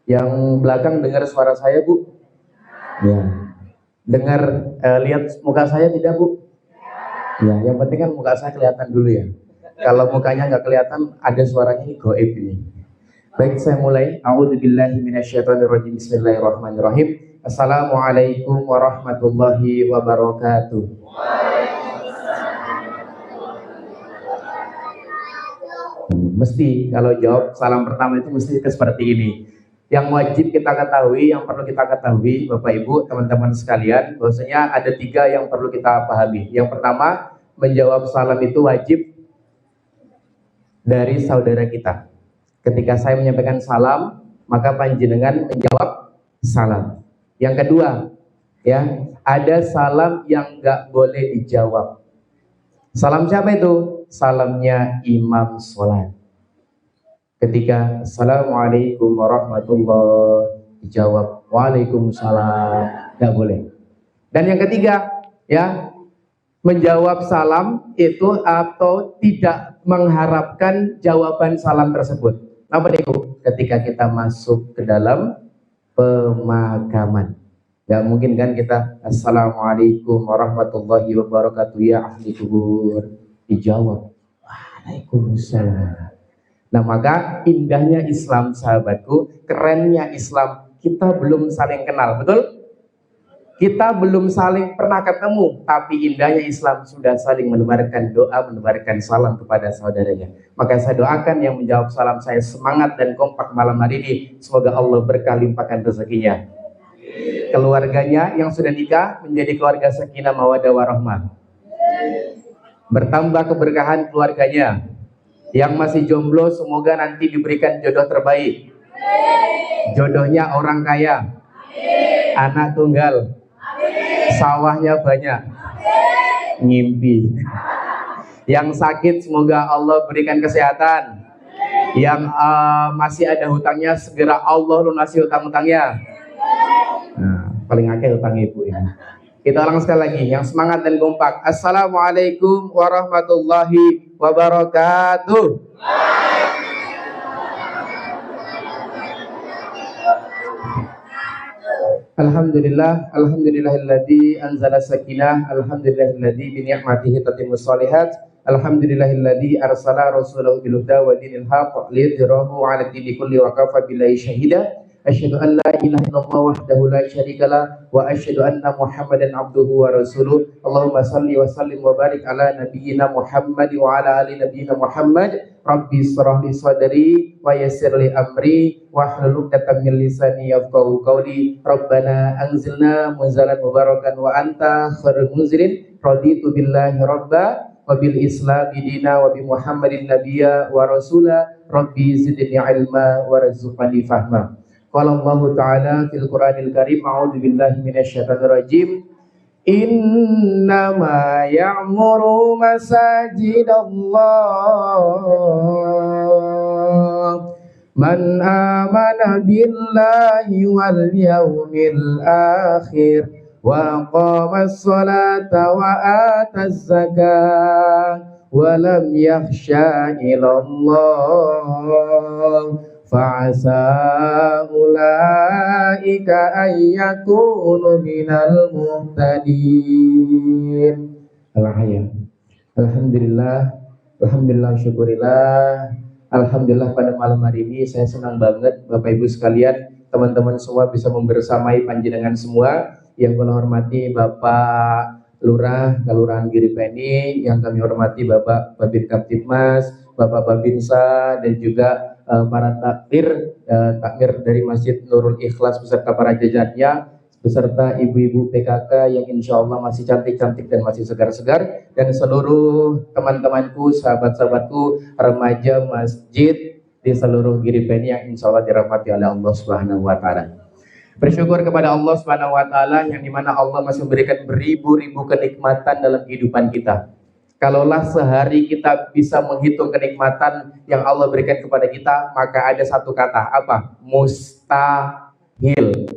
Yang belakang dengar suara saya, Bu? Ya. Dengar, lihat muka saya tidak, Bu? Ya, yang penting kan muka saya kelihatan dulu ya. Kalau mukanya nggak kelihatan, ada suaranya ini goib ini. Baik, saya mulai. A'udzubillahi minasyaitonirrajim. Bismillahirrahmanirrahim. Assalamualaikum warahmatullahi wabarakatuh. Mesti kalau jawab salam pertama itu mesti seperti ini. Yang wajib kita ketahui, yang perlu kita ketahui, Bapak Ibu, teman-teman sekalian, bahwasanya ada 3 yang perlu kita pahami. Yang pertama, menjawab salam itu wajib dari saudara kita. Ketika saya menyampaikan salam, maka panjenengan menjawab salam. Yang kedua, ya, ada salam yang nggak boleh dijawab. Salam siapa itu? Salamnya imam sholat. Ketika assalamualaikum warahmatullahi dijawab waalaikumsalam, nggak boleh. Dan yang ketiga, ya, menjawab salam itu atau tidak mengharapkan jawaban salam tersebut. Apa itu? Ketika kita masuk ke dalam pemakaman, nggak mungkin kan kita assalamualaikum warahmatullahi wabarakatuh ya ahli kubur, dijawab waalaikumsalam. Nah, maka indahnya Islam, sahabatku, kerennya Islam, kita belum saling kenal, betul? Kita belum saling pernah ketemu, tapi indahnya Islam sudah saling menebarkan doa, menebarkan salam kepada saudaranya. Maka saya doakan yang menjawab salam saya semangat dan kompak malam hari ini. Semoga Allah berkah limpahkan rezekinya. Keluarganya yang sudah nikah menjadi keluarga sakinah mawaddah warahmah. Bertambah keberkahan keluarganya. Yang masih jomblo semoga nanti diberikan jodoh terbaik. Jodohnya orang kaya, anak tunggal, sawahnya banyak, ngimpi. Yang sakit semoga Allah berikan kesehatan. Yang masih ada hutangnya segera Allah lunasi hutang-hutangnya. Nah, paling akeh hutang ibu ya. Kita ulang sekali lagi, yang semangat dan kompak. Assalamualaikum warahmatullahi wabarakatuh. Alhamdulillah, alhamdulillahilladzi anzala sakinah, alhamdulillahilladzi bi ni'matihi tatimmus shalihat, alhamdulillahilladzi arsala rasulahu bil huda wa dinil haqq liyudhhirahu 'ala dini kulli wa kafa billahi shahida. Asyhadu an la ilaha illallah wahdahu la syarikalah wa asyhadu anna Muhammadan abduhu wa rasuluh. Allahumma salli wa sallim wa barik ala nabiyyina Muhammad wa ala ali nabiyyina Muhammad. Rabbi shrah li sadri wa yassir li amri wahlul 'uqdatam min lisani yafqahu qawli. Rabbana anzilna munzalan mubarakan wa anta khairul munzilin. Raditu billahi rabba wa bil islami dina wa bi Muhammadin nabiyya wa rasula. Rabbi zidni ilma warzuqni fahma. Qala Allah Ta'ala fil Qur'anil Karim, a'udzu billahi minasyaitonir rajim. Innama ya'muru masajidallah man amana billahi wal yawmil akhir wa aqamas salata wa ataz zakah wa lam yakhsha ilallah fa'asa ulaika ayyakunu minal muhtadin. Alhamdulillah, alhamdulillah, syukurillah. Alhamdulillah pada malam hari ini saya senang banget Bapak Ibu sekalian, teman-teman semua bisa membersamai panjenengan semua. Yang kami hormati Bapak Lurah, Kelurahan Giripeni, yang kami hormati Bapak Babin Kaptipmas, Bapak Babinsa, dan juga para takmir dari Masjid Nurul Ikhlas beserta para jajarnya, beserta ibu-ibu PKK yang insya Allah masih cantik-cantik dan masih segar-segar, dan seluruh teman-temanku, sahabat-sahabatku, remaja masjid di seluruh Giripeni yang insya Allah dirahmati oleh Allah Subhanahu Wa Taala. Bersyukur kepada Allah Subhanahu Wa Taala yang dimana Allah masih memberikan beribu-ribu kenikmatan dalam kehidupan kita. Kalaulah sehari kita bisa menghitung kenikmatan yang Allah berikan kepada kita, maka ada satu kata, apa? Mustahil.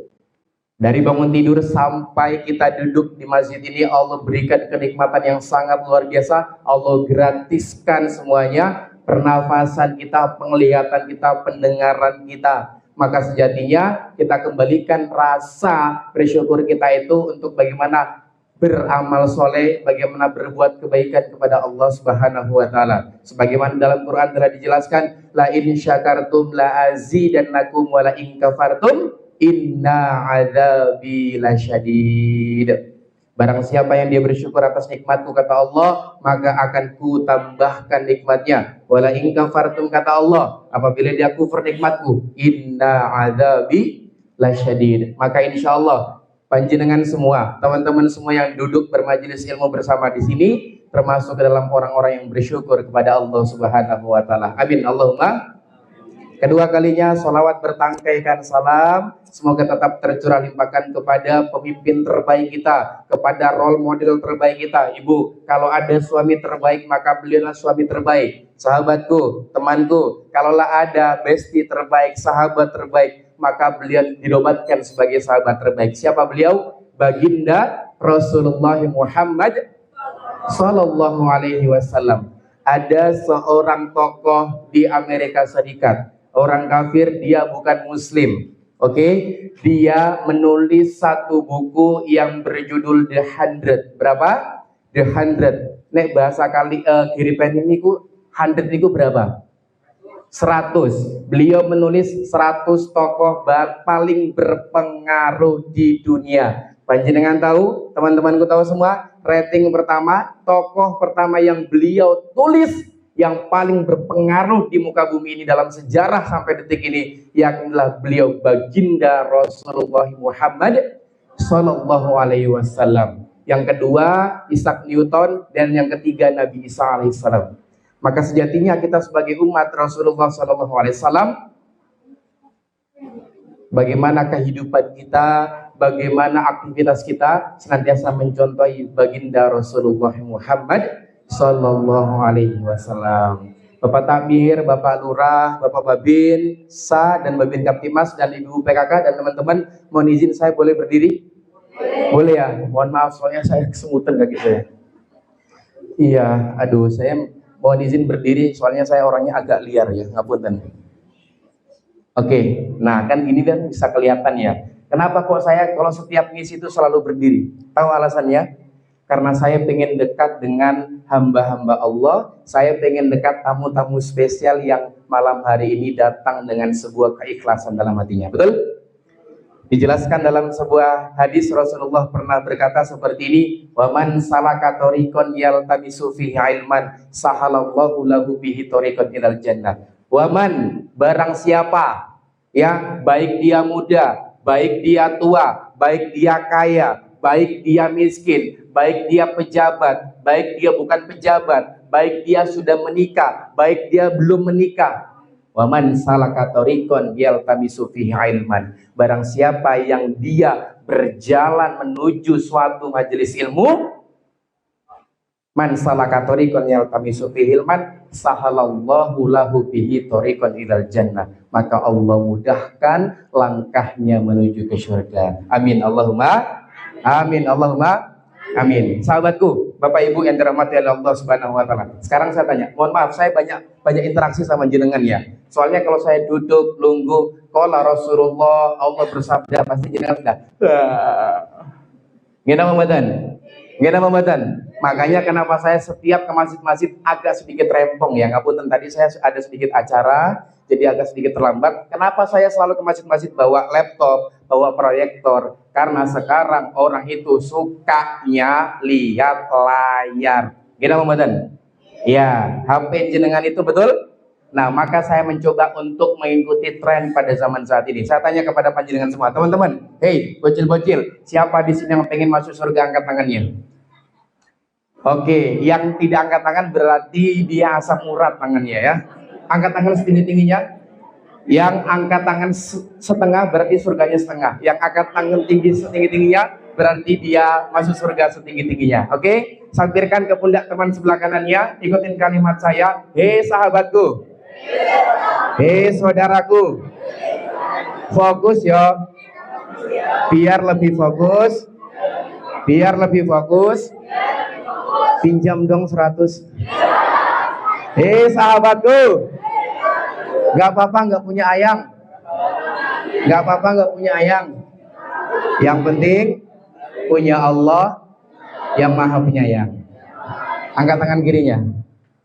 Dari bangun tidur sampai kita duduk di masjid ini, Allah berikan kenikmatan yang sangat luar biasa. Allah gratiskan semuanya, pernafasan kita, penglihatan kita, pendengaran kita, maka sejatinya kita kembalikan rasa bersyukur kita itu untuk bagaimana beramal soleh, bagaimana berbuat kebaikan kepada Allah Subhanahu wa taala. Sebagaimana dalam Quran telah dijelaskan, la in syakartum la azidannakum wa la in kafartum inna adzabi lasyadid. Barang siapa yang dia bersyukur atas nikmatku, kata Allah, maka akan ku tambahkan nikmatnya. Wala in kafartum, kata Allah, apabila dia kufur nikmatku, inna adzabi lasyadid. Maka insyaallah panjenengan semua, teman-teman semua yang duduk bermajelis ilmu bersama di sini, termasuk dalam orang-orang yang bersyukur kepada Allah Subhanahu wa taala. Amin Allahumma. Kedua kalinya salawat bertangkaikan salam semoga tetap tercurah limpahkan kepada pemimpin terbaik kita, kepada role model terbaik kita. Ibu, kalau ada suami terbaik maka beliaulah suami terbaik. Sahabatku, temanku, kalaulah ada bestie terbaik, sahabat terbaik, maka beliau dinobatkan sebagai sahabat terbaik. Siapa beliau? Baginda Rasulullah Muhammad Sallallahu Alaihi Wasallam. Ada seorang tokoh di Amerika Serikat, orang kafir, dia bukan muslim. Oke, dia menulis satu buku yang berjudul The 100. Berapa? The 100. Nek bahasa kali kiripen ini ku 100 itu berapa? 100. Beliau menulis 100 tokoh paling berpengaruh di dunia. Panjenengan tahu, teman-temanku tahu semua, rating pertama, tokoh pertama yang beliau tulis yang paling berpengaruh di muka bumi ini dalam sejarah sampai detik ini, yaknilah beliau baginda Rasulullah Muhammad Sallallahu Alaihi Wasallam. Yang kedua Isaac Newton, dan yang ketiga Nabi Isa alaihissalam. Maka sejatinya kita sebagai umat Rasulullah Sallallahu Alaihi Wasallam, bagaimana kehidupan kita, bagaimana aktivitas kita, senantiasa mencontohi baginda Rasulullah Muhammad Sallallahu Alaihi Wasallam. Bapak Takmir, Bapak Lurah, Bapak Babin, Sa dan Babin Kaptimas dan Ibu PKK dan teman-teman, mohon izin saya boleh berdiri? Boleh ya? Mohon maaf soalnya saya kesemutan kaki saya. Iya, aduh saya mohon izin berdiri soalnya saya orangnya agak liar ya, ngapunten. Oke, nah kan ini kan bisa kelihatan ya. Kenapa kok saya kalau setiap ngisi itu selalu berdiri? Tahu alasannya? Karena saya pengen dekat dengan hamba-hamba Allah. Saya pengen dekat tamu-tamu spesial yang malam hari ini datang dengan sebuah keikhlasan dalam hatinya. Betul? Dijelaskan dalam sebuah hadis, Rasulullah pernah berkata seperti ini, wa man salaka tariqan yaltamisu fihi ilman sahalallahu lahu bihi tariqan ilal jannah. Wa man, barang siapa ya, baik dia muda, baik dia tua, baik dia kaya, baik dia miskin, baik dia pejabat, baik dia bukan pejabat, baik dia sudah menikah, baik dia belum menikah. Waman salaka tariqan yaltamisu fihi ilman. Barang siapa yang dia berjalan menuju suatu majelis ilmu, man salaka tariqan yaltamisu fihi ilman, sahalallahu lahu bihi tariqan ilal jannah. Maka Allah mudahkan langkahnya menuju ke surga. Amin Allahumma. Amin Allahumma amin. Sahabatku, Bapak Ibu yang dirahmati oleh Allah Subhanahu wa taala. Sekarang saya tanya, mohon maaf saya banyak interaksi sama jenengan ya. Soalnya kalau saya duduk lungguh, qala Rasulullah, Allah bersabda, pasti jenengan sudah. Ngena mamadan. Ngena mamadan. Makanya kenapa saya setiap ke masjid-masjid agak sedikit rempong ya. Ngapunten tadi saya ada sedikit acara, jadi agak sedikit terlambat. Kenapa saya selalu ke masjid-masjid bawa laptop, bawa proyektor? Karena sekarang orang itu sukanya lihat layar. Gimana Mamadan? Ya, HP jenengan itu betul? Nah, maka saya mencoba untuk mengikuti tren pada zaman saat ini. Saya tanya kepada panjenengan semua, teman-teman, hey, bocil-bocil, siapa di sini yang pengen masuk surga, angkat tangannya? Oke, yang tidak angkat tangan berarti dia asam urat tangannya ya. Angkat tangan setinggi-tingginya. Yang angkat tangan setengah berarti surganya setengah. Yang angkat tangan tinggi setinggi-tingginya berarti dia masuk surga setinggi-tingginya. Oke, sampirkan ke pundak teman sebelah kanannya. Ikutin kalimat saya. Hei sahabatku, hei saudaraku, fokus yo. Biar lebih fokus. Biar lebih fokus. Pinjam dong 100. Hei sahabatku, gak apa-apa gak punya ayam. Nggak apa-apa nggak punya ayang. Yang penting punya Allah yang Maha Penyayang. Angkat tangan kirinya.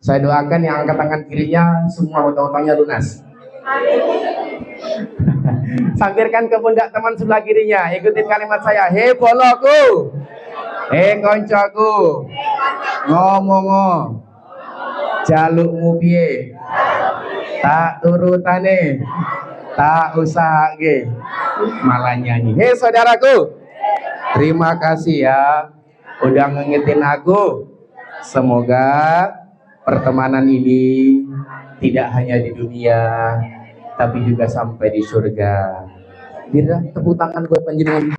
Saya doakan yang angkat tangan kirinya semua hutang-hutangnya lunas. Sampirkan ke pundak teman sebelah kirinya. Ikutin kalimat saya. Hei boloku, hei koncoku, ngomong jalukmu piye, tak turutane, tak usahake, malah nyanyi. Hei saudaraku, terima kasih ya udah ngingetin aku. Semoga pertemanan ini tidak hanya di dunia, tapi juga sampai di surga. Bila tepuk tangan buat panjenengan.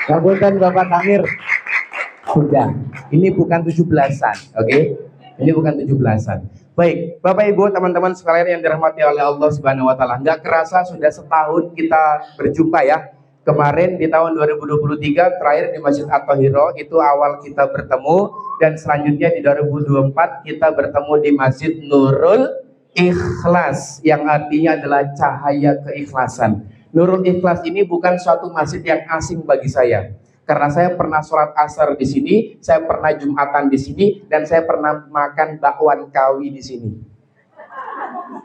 Kabulkan Bapak Tamir. Sudah, ini bukan 17-an, oke? Ini bukan 17-an. Baik, Bapak Ibu, teman-teman sekalian yang dirahmati oleh Allah Subhanahu wa taala. Nggak kerasa sudah setahun kita berjumpa ya. Kemarin di tahun 2023 terakhir di Masjid At-Thahirah itu awal kita bertemu, dan selanjutnya di 2024 kita bertemu di Masjid Nurul Ikhlas yang artinya adalah cahaya keikhlasan. Nurul Ikhlas ini bukan suatu masjid yang asing bagi saya. Karena saya pernah sholat asar di sini, saya pernah jumatan di sini, dan saya pernah makan bakwan kawi di sini.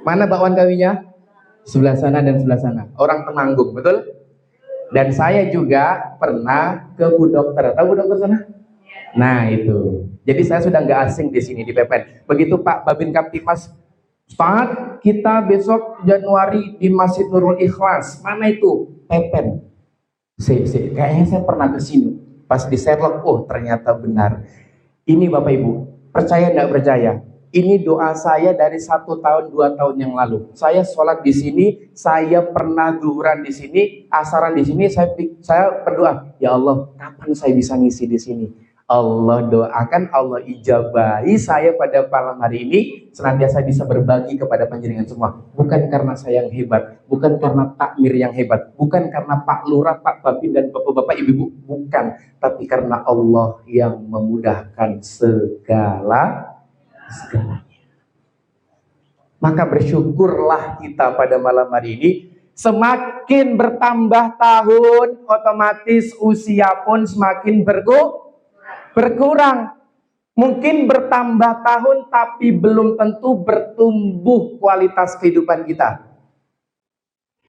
Mana bakwan kawinya? Sebelah sana dan sebelah sana. Orang Temanggung, betul? Dan saya juga pernah ke Bu Dokter. Tahu Bu Dokter sana? Nah itu. Jadi saya sudah nggak asing di sini di Pepen. Begitu Pak Babin Kaptimas, Ustaz, kita besok Januari di Masjid Nurul Ikhlas. Mana itu? Pepen. Kayaknya saya pernah ke sini. Pas di Sherlock, oh ternyata benar. Ini Bapak Ibu, percaya nggak percaya? Ini doa saya dari 1 tahun 2 tahun yang lalu. Saya sholat di sini, saya pernah zuhuran di sini, asaran di sini. Saya berdoa, ya Allah, kapan saya bisa ngisi di sini? Allah doakan, Allah ijabahi saya pada malam hari ini senantiasa bisa berbagi kepada panjenengan semua. Bukan karena saya yang hebat, bukan karena takmir yang hebat, bukan karena Pak Lurah, Pak Babin dan Bapak-bapak Ibu, bukan, tapi karena Allah yang memudahkan segalanya. Maka bersyukurlah kita pada malam hari ini. Semakin bertambah tahun, otomatis usia pun semakin berkurang. Mungkin bertambah tahun, tapi belum tentu bertumbuh kualitas kehidupan kita.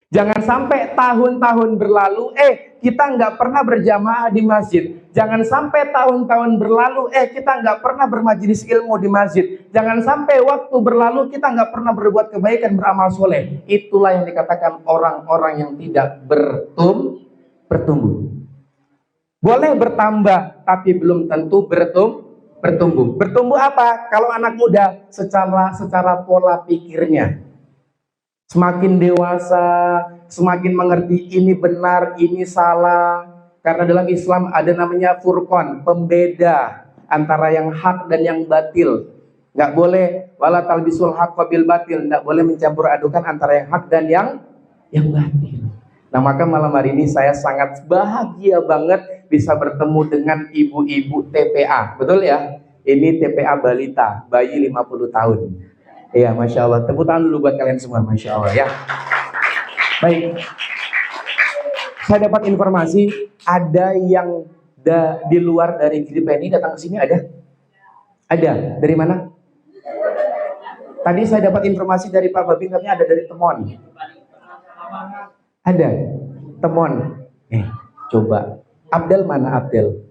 Jangan sampai tahun-tahun berlalu, kita nggak pernah berjamaah di masjid. Jangan sampai tahun-tahun berlalu, kita nggak pernah bermajelis ilmu di masjid. Jangan sampai waktu berlalu, kita nggak pernah berbuat kebaikan, beramal soleh. Itulah yang dikatakan orang-orang yang tidak bertumbuh. Boleh bertambah, tapi belum tentu bertumbuh. Bertumbuh apa? Kalau anak muda, secara pola pikirnya. Semakin dewasa, semakin mengerti ini benar, ini salah. Karena dalam Islam ada namanya furqan, pembeda antara yang hak dan yang batil. Nggak boleh wala talbisul haqqa bil batil, nggak boleh mencampur adukan antara yang hak dan yang batil. Nah, maka malam hari ini saya sangat bahagia banget bisa bertemu dengan ibu-ibu TPA. Betul ya? Ini TPA balita, bayi 50 tahun. Iya, Masya Allah. Tepuk tangan dulu buat kalian semua, Masya Allah ya. Baik. Saya dapat informasi ada yang di luar dari GDPNI datang ke sini, ada? Ada. Dari mana? Tadi saya dapat informasi dari Pak Babin, katanya ada dari Temon. Ada. Temon. Coba. Abdel mana Abdel?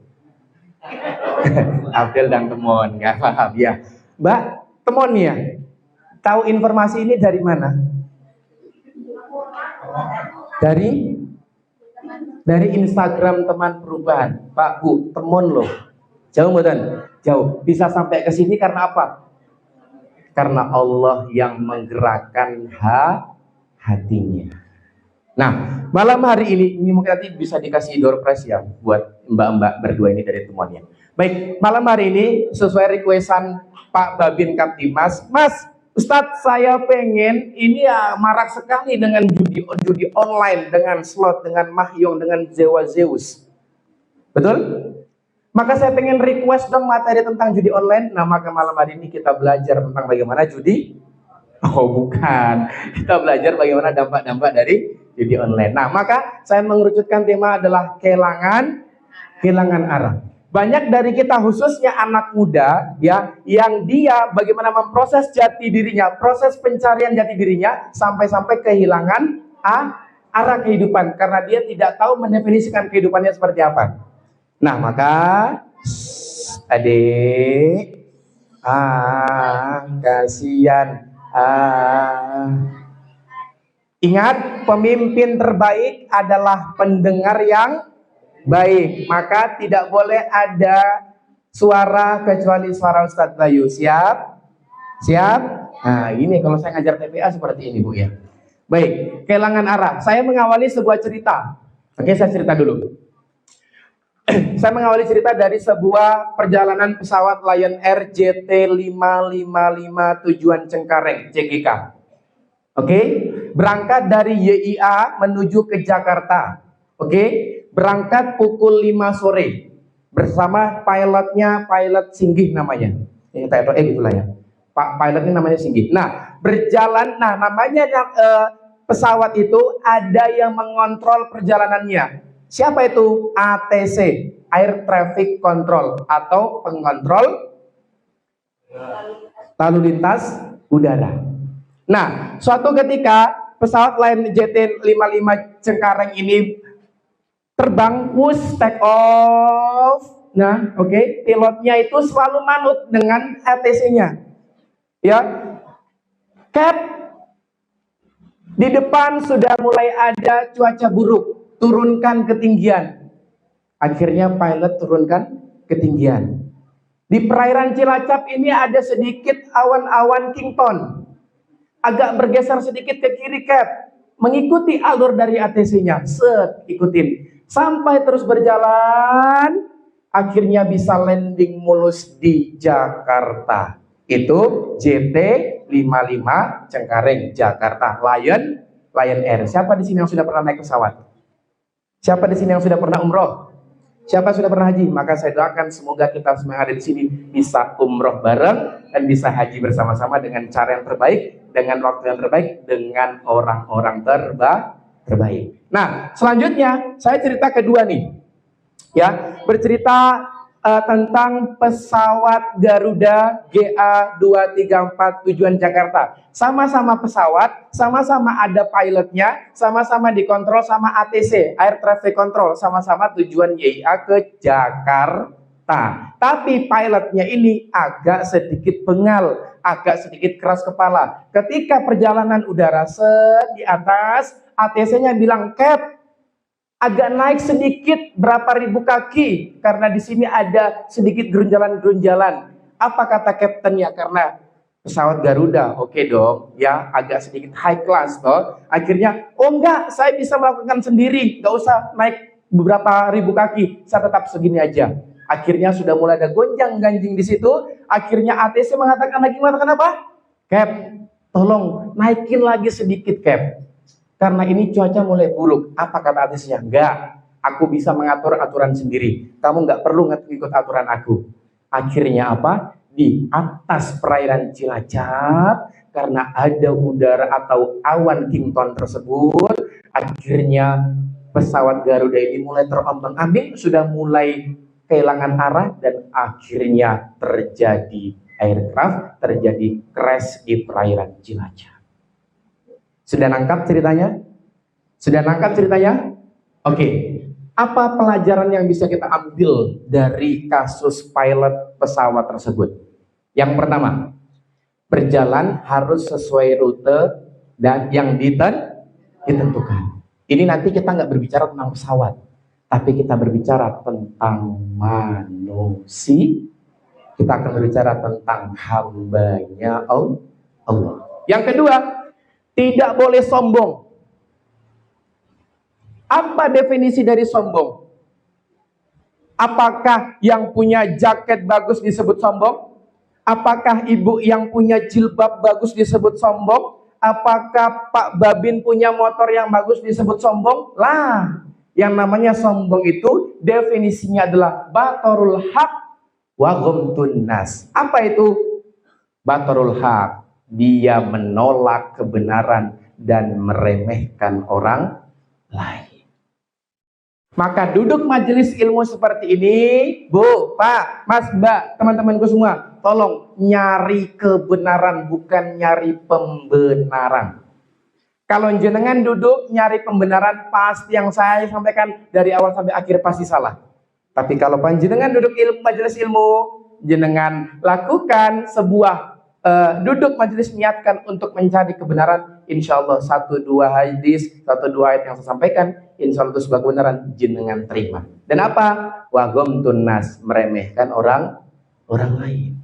Abdel dan Temon, nggak paham ya. Mbak, Temon ya. Tahu informasi ini dari mana? Dari Instagram teman perubahan. Pak Bu, Temon loh. Jauh bukan? Jauh. Bisa sampai ke sini karena apa? Karena Allah yang menggerakkan hatinya. Nah, malam hari ini mungkin nanti bisa dikasih door prize ya buat mbak-mbak berdua ini dari Temonnya. Baik, malam hari ini sesuai requestan Pak Babin Kaptimas, Mas Ustadz, saya pengen ini ya marak sekali dengan judi online, dengan slot, dengan mahjong, dengan Zeus. Betul? Maka saya pengen request dong materi tentang judi online. Nah, maka malam hari ini kita belajar tentang bagaimana judi Oh bukan, kita belajar bagaimana dampak-dampak dari judi online. Nah maka saya mengerucutkan tema adalah kehilangan arah. Banyak dari kita khususnya anak muda ya, yang dia bagaimana memproses jati dirinya, proses pencarian jati dirinya sampai-sampai kehilangan arah kehidupan karena dia tidak tahu mendefinisikan kehidupannya seperti apa. Nah maka adik, kasihan. Ingat, pemimpin terbaik adalah pendengar yang baik. Maka tidak boleh ada suara kecuali suara Ustadz Bayu. Siap? Siap? Nah ini kalau saya ngajar TPA seperti ini Bu ya. Baik, kehilangan arah. Saya mengawali sebuah cerita. Oke, saya cerita dulu. Saya mengawali cerita dari sebuah perjalanan pesawat Lion Air JT555 tujuan Cengkareng, CGK. Oke, berangkat dari YIA menuju ke Jakarta. Oke, berangkat pukul 5 sore bersama pilotnya, pilot Singgih namanya. Ini gitulah ya. Pak pilotnya namanya Singgih. Nah, berjalan, namanya pesawat itu ada yang mengontrol perjalanannya. Siapa itu? ATC, Air Traffic Control, atau pengontrol lalu lintas udara. Nah, suatu ketika pesawat Lion JT55 Cengkareng ini terbang, take off. Nah, oke, pilotnya itu selalu manut dengan ATC-nya. Ya, Cap, di depan sudah mulai ada cuaca buruk. Turunkan ketinggian. Akhirnya pilot turunkan ketinggian. Di perairan Cilacap ini ada sedikit awan-awan Kington. Agak bergeser sedikit ke kiri Cap. Mengikuti alur dari ATC-nya. Ikutin. Sampai terus berjalan. Akhirnya bisa landing mulus di Jakarta. Itu JT55 Cengkareng, Jakarta. Lion Air. Siapa di sini yang sudah pernah naik pesawat? Siapa di sini yang sudah pernah umroh? Siapa yang sudah pernah haji? Maka saya doakan semoga kita semua yang ada di sini bisa umroh bareng dan bisa haji bersama-sama dengan cara yang terbaik, dengan waktu yang terbaik, dengan orang-orang terbaik. Nah, selanjutnya saya cerita kedua nih. Ya, bercerita tentang pesawat Garuda GA234 tujuan Jakarta. Sama-sama pesawat, sama-sama ada pilotnya, sama-sama dikontrol sama ATC, Air Traffic Control, sama-sama tujuan YIA ke Jakarta. Tapi pilotnya ini agak sedikit bengal, agak sedikit keras kepala. Ketika perjalanan udara di atas, ATC-nya bilang, Cap, agak naik sedikit berapa ribu kaki karena di sini ada sedikit gerunjalan-gerunjalan. Apa kata kaptennya? Karena pesawat Garuda, oke dong, ya agak sedikit high class toh. Akhirnya, oh enggak, saya bisa melakukan sendiri, nggak usah naik beberapa ribu kaki, saya tetap segini aja. Akhirnya sudah mulai ada gonjang-ganjing di situ. Akhirnya ATC mengatakan apa? Cap, tolong naikin lagi sedikit Cap. Karena ini cuaca mulai buruk. Apa kata ATC-nya? Enggak, aku bisa mengatur aturan sendiri. Kamu nggak perlu ngikut aturan aku. Akhirnya apa? Di atas perairan Cilacap, karena ada udara atau awan Kington tersebut, akhirnya pesawat Garuda ini mulai terombang-ambing, sudah mulai kehilangan arah, dan akhirnya terjadi aircrash, terjadi crash di perairan Cilacap. Sudah nangkap ceritanya? Sudah nangkap ceritanya? Oke. Apa pelajaran yang bisa kita ambil dari kasus pilot pesawat tersebut? Yang pertama, berjalan harus sesuai rute dan yang ditentukan. Ini nanti kita nggak berbicara tentang pesawat, tapi kita berbicara tentang manusia. Kita akan berbicara tentang hambanya Allah. Yang kedua, tidak boleh sombong. Apa definisi dari sombong? Apakah yang punya jaket bagus disebut sombong? Apakah ibu yang punya jilbab bagus disebut sombong? Apakah Pak Babin punya motor yang bagus disebut sombong? Lah, yang namanya sombong itu definisinya adalah batorul haq wa ghamtun nas. Apa itu batorul haq? Dia menolak kebenaran dan meremehkan orang lain. Maka duduk majelis ilmu seperti ini, Bu, Pak, Mas, Mbak, teman-temanku semua, tolong nyari kebenaran, bukan nyari pembenaran. Kalau jenengan duduk nyari pembenaran, pasti yang saya sampaikan dari awal sampai akhir pasti salah. Tapi kalau panjenengan duduk majelis ilmu, jenengan lakukan sebuah duduk majelis, niatkan untuk mencari kebenaran, insya Allah 1-2 hadis, 1-2 ayat yang saya sampaikan, insya Allah itu sebuah kebenaran, jenengan terima. Dan apa? Wagomtun nas, meremehkan orang lain.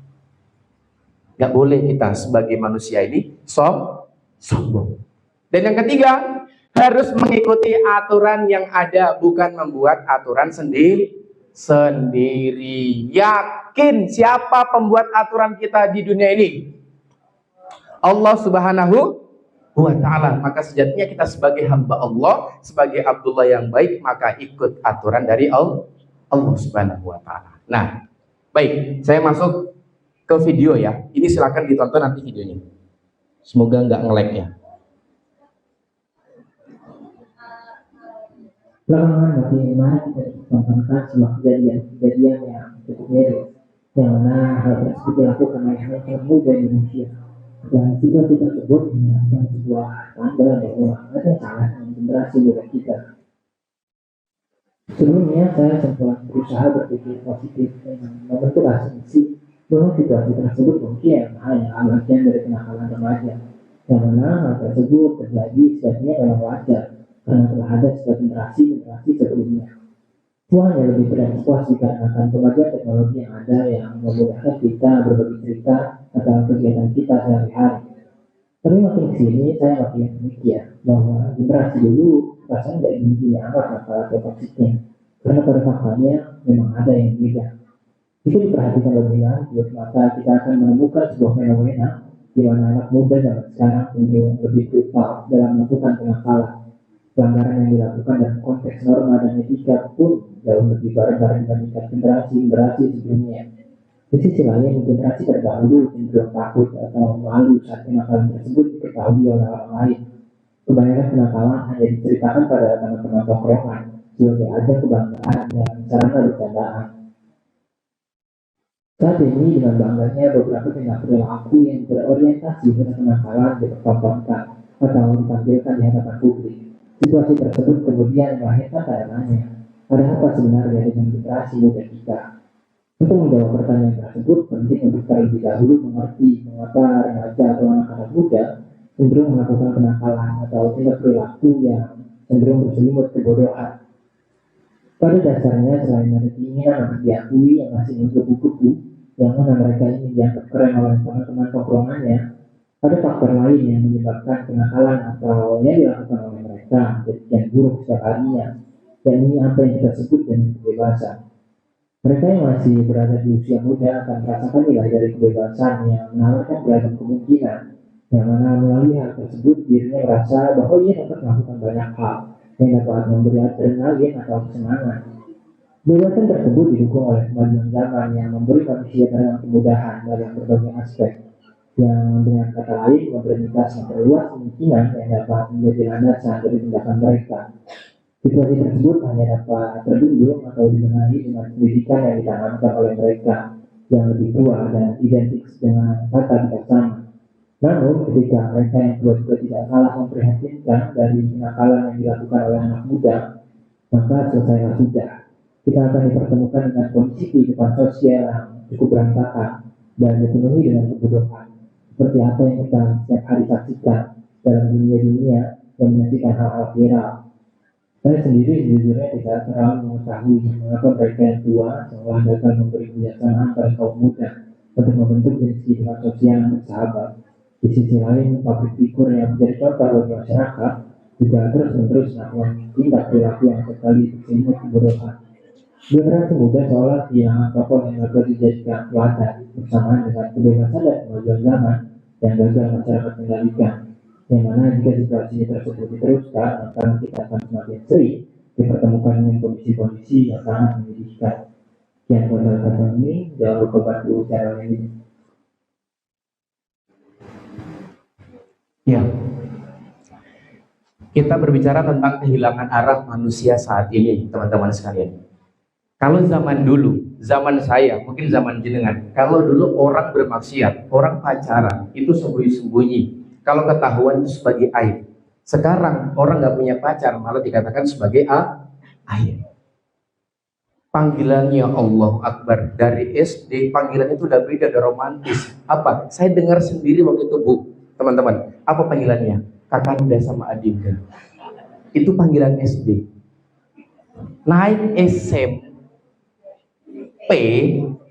Gak boleh kita sebagai manusia ini sombong. Dan yang ketiga, harus mengikuti aturan yang ada, bukan membuat aturan sendiri. Yakin siapa pembuat aturan kita di dunia ini? Allah Subhanahu wa ta'ala. Maka sejatinya kita sebagai hamba Allah, sebagai Abdullah yang baik, maka ikut aturan dari Allah Subhanahu wa ta'ala. Nah, baik, saya masuk ke video ya. Ini silakan ditonton nanti videonya. Semoga nggak nge-lag ya. Belakangan Nabi Iman kita dikonfrontasi sebuah kejadian yang cukup miris, yang mana hal tersebut dilakukan oleh anak muda Indonesia. Dan situasi tersebut menyebabkan sebuah tanda bahwa ada yang salah dengan generasi muda kita. Sebelumnya saya sempat berusaha berpikir positif dan membentuk asumsi bahwa situasi tersebut mungkin hanya bagian dari kenakalan remaja, yang mana hal tersebut terjadi sebenarnya dalam wajar karena telah ada sebuah generasi sebelumnya. Semuanya lebih berekspos dikarenakan kemajuan teknologi yang ada yang memudahkan kita berbagi cerita atau kegiatan kita sehari-hari. Tapi makin kesini saya makin memikir bahwa generasi dulu rasanya tidak begini amat masalah toksiknya, karena pada faktanya memang ada yang beda. Itu diperhatikan lebih lanjut, maka kita akan menemukan sebuah fenomena di mana anak muda zaman sekarang cenderung lebih brutal dalam melakukan kenakalan. Pelanggaran yang dilakukan dalam konteks norma dan etika pun jauh lebih barbar dibandingkan generasi sebelumnya. Di sisi lain, generasi terdahulu cenderung takut atau malu saat kenakalan tersebut diketahui oleh orang lain. Kebanyakan kenakalan hanya diceritakan pada teman-teman tongkrongan sebagai ajang kebanggaan dan sarana bercandaan. Saat ini dengan bangganya beberapa tindak perilaku yang berorientasi pada kenakalan dipertontonkan atau ditampilkan di hadapan publik. Situasi tersebut kemudian melahirkan tanya-tanya, ada apa sebenarnya dengan generasi muda kita? Untuk menjawab pertanyaan tersebut, penting untuk terlebih dahulu mengerti mengapa remaja atau anak-anak muda cenderung melakukan kenakalan atau tindak perilaku yang cenderung berselimut kebodohan. Pada dasarnya, selain ada keinginan untuk diakui yang masih menggebu-gebu, yang mana mereka ingin dianggap keren oleh teman-teman tongkrongannya, ada faktor lain yang menyebabkan kenakalan atau yang dilakukan oleh mereka yang buruk setiap harinya, yakni apa yang kita sebut dengan kebebasan. Mereka yang masih berada di usia muda akan merasakan nilai dari kebebasan yang menawarkan beragam kemungkinan, yang mana melalui hal tersebut dirinya merasa bahwa ia dapat melakukan banyak hal yang dapat memberi adrenalin atau kesenangan. Kebebasan tersebut didukung oleh kemajuan zaman yang memberi manusia beragam kemudahan dalam berbagai aspek, yang dengan kata lain modernitas memperluas kemungkinan yang dapat menjadi landasan dari tindakan mereka. Situasi tersebut hanya dapat terbendung atau dibenahi dengan pendidikan yang ditanamkan oleh mereka yang lebih tua dan identik dengan kata bijaksana. Namun ketika mereka yang tua juga tidak kalah memprihatinkan dari kenakalan yang dilakukan oleh anak muda, maka selesailah sudah. Kita akan dipertemukan dengan kondisi kehidupan sosial yang cukup berantakan dan dipenuhi dengan kebodohan. Seperti apa yang kita setiap hari saksikan dalam dunia yang menyaksikan hal-hal viral. Saya sendiri sejujurnya tidak terlalu mengetahui mengapa mereka yang tua seolah gagal memberi kebijaksanaan pada kaum muda untuk membentuk jenis kehidupan sosial yang bersahabat. Di sisi lain, publik figur yang menjadi contoh bagi masyarakat juga terus-menerus melakukan tindak perilaku yang sekali berselimut kebodohan. Generasi muda seolah kehilangan tokoh yang dapat dijadikan teladan bersamaan dengan kebebasan dan kemajuan zaman yang gagal masyarakat kendalikan. Yang mana jika situasi tersebut diteruskan, maka kita akan semakin sering dipertemukan dengan kondisi-kondisi yang sangat menyedihkan. Yang pada ini jangan lupa bantu channel ini. Ya, kita berbicara tentang kehilangan arah manusia saat ini, teman-teman sekalian. Kalau zaman dulu, zaman saya, mungkin zaman jenengan, kalau dulu orang bermaksiat, orang pacaran, itu sembunyi-sembunyi. Kalau ketahuan itu sebagai aib. Sekarang orang nggak punya pacar, malah dikatakan sebagai aib. Panggilannya Allah Akbar dari SD, panggilan itu udah beda, udah romantis. Apa? Saya dengar sendiri waktu itu, Bu, teman-teman. Apa panggilannya? Kakanda sama Adinda. Itu panggilan SD. Naik SMP,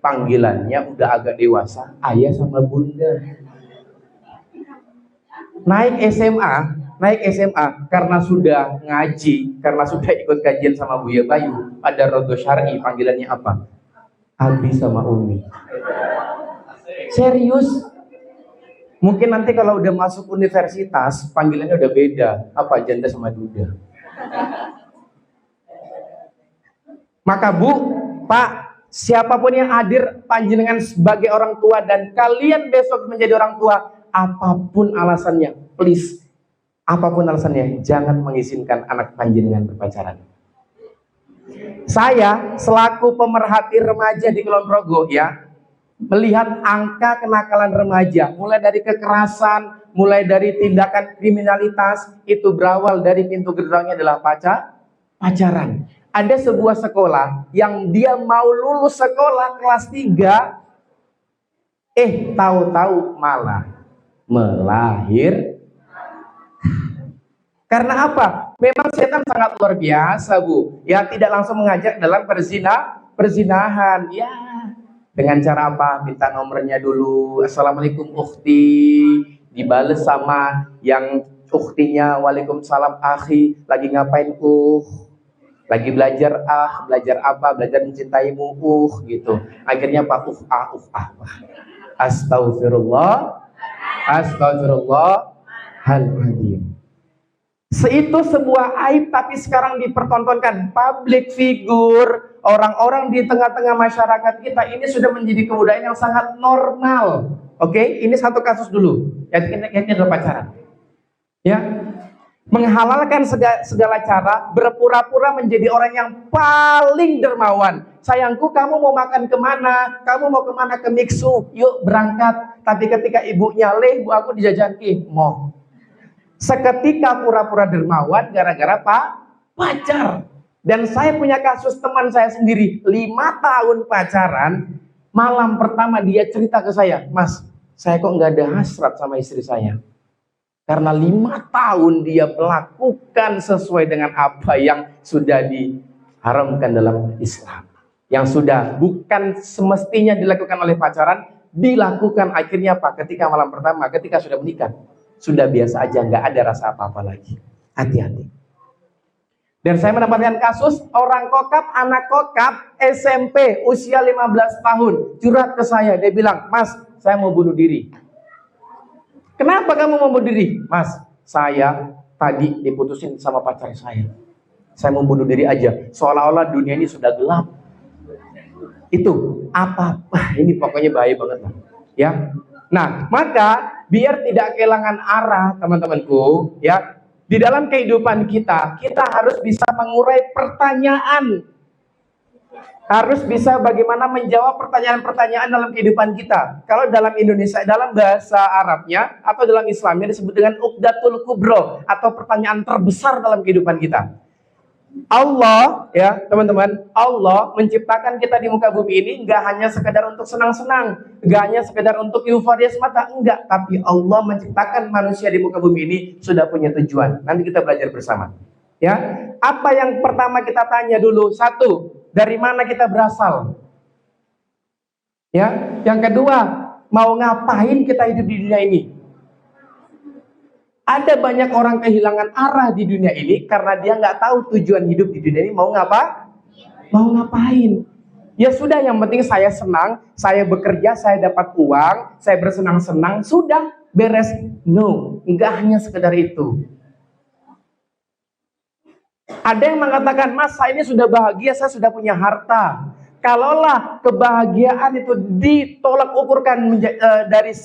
panggilannya udah agak dewasa, ayah sama bunda. Naik SMA karena sudah ngaji, karena sudah ikut kajian sama Buya Bayu, ada Rodo Syar'i, panggilannya apa? Abi sama Umi. Serius? Mungkin nanti kalau udah masuk universitas, panggilannya udah beda. Apa? Janda sama duda. Maka Bu, Pak, siapapun yang hadir panjenengan sebagai orang tua dan kalian besok menjadi orang tua, apapun alasannya, please, apapun alasannya, jangan mengizinkan anak panjenengan berpacaran. Saya selaku pemerhati remaja di Kulon Progo, ya, melihat angka kenakalan remaja, mulai dari kekerasan, mulai dari tindakan kriminalitas, itu berawal dari pintu gerbangnya adalah pacaran. Ada sebuah sekolah yang dia mau lulus sekolah kelas 3, tahu-tahu malah melahir. Karena apa? Memang setan sangat luar biasa, Bu. Ya, tidak langsung mengajak dalam perzinahan. Ya, dengan cara apa? Minta nomornya dulu. Assalamualaikum ukhti. Dibales sama yang ukhtinya, waalaikumsalam akhi. Lagi ngapain lagi belajar belajar apa? Belajar mencintaimu gitu. Akhirnya apa? Astagfirullahaladzim. Itu sebuah aib, tapi sekarang dipertontonkan. Public figure, orang-orang di tengah-tengah masyarakat kita ini sudah menjadi kebudayaan yang sangat normal. Oke, ini satu kasus dulu. Yang adalah pacaran. Ya, menghalalkan segala cara, berpura-pura menjadi orang yang paling dermawan. Sayangku, kamu mau makan kemana? Kamu mau kemana? Ke Miksu, yuk berangkat. Tapi ketika ibunya, Bu, aku dijajanki, mau. Seketika pura-pura dermawan gara-gara pacar. Dan saya punya kasus teman saya sendiri, 5 tahun pacaran. Malam pertama dia cerita ke saya, Mas, saya kok nggak ada hasrat sama istri saya. Karena 5 tahun dia melakukan sesuai dengan apa yang sudah diharamkan dalam Islam. Yang sudah bukan semestinya dilakukan oleh pacaran, dilakukan akhirnya apa? Ketika malam pertama, ketika sudah menikah. Sudah biasa aja, nggak ada rasa apa-apa lagi. Hati-hati. Dan saya mendapatkan kasus orang kokap, anak kokap SMP usia 15 tahun curhat ke saya. Dia bilang, Mas, saya mau bunuh diri. Kenapa kamu mau bunuh diri? Mas, saya tadi diputusin sama pacar saya. Saya mau bunuh diri aja. Seolah-olah dunia ini sudah gelap. Itu apa? Ini pokoknya bahaya banget lah. Ya. Nah, maka biar tidak kehilangan arah, teman-temanku, ya, di dalam kehidupan kita harus bisa mengurai pertanyaan. Harus bisa bagaimana menjawab pertanyaan-pertanyaan dalam kehidupan kita. Kalau dalam Indonesia, dalam bahasa Arabnya atau dalam Islamnya disebut dengan uqdatul kubro, atau pertanyaan terbesar dalam kehidupan kita. Allah, ya teman-teman, Allah menciptakan kita di muka bumi ini nggak hanya sekedar untuk senang-senang, nggak hanya sekedar untuk euforia semata, enggak. Tapi Allah menciptakan manusia di muka bumi ini sudah punya tujuan. Nanti kita belajar bersama. Ya, apa yang pertama kita tanya dulu? Satu, dari mana kita berasal? Ya, yang kedua, mau ngapain kita hidup di dunia ini? Ada banyak orang kehilangan arah di dunia ini karena dia nggak tahu tujuan hidup di dunia ini mau ngapain. Ya sudah, yang penting saya senang, saya bekerja, saya dapat uang, saya bersenang-senang, sudah beres. No, nggak hanya sekedar itu. Ada yang mengatakan, Mas, saya ini sudah bahagia, saya sudah punya harta. Kalaulah kebahagiaan itu ditolak ukurkan dari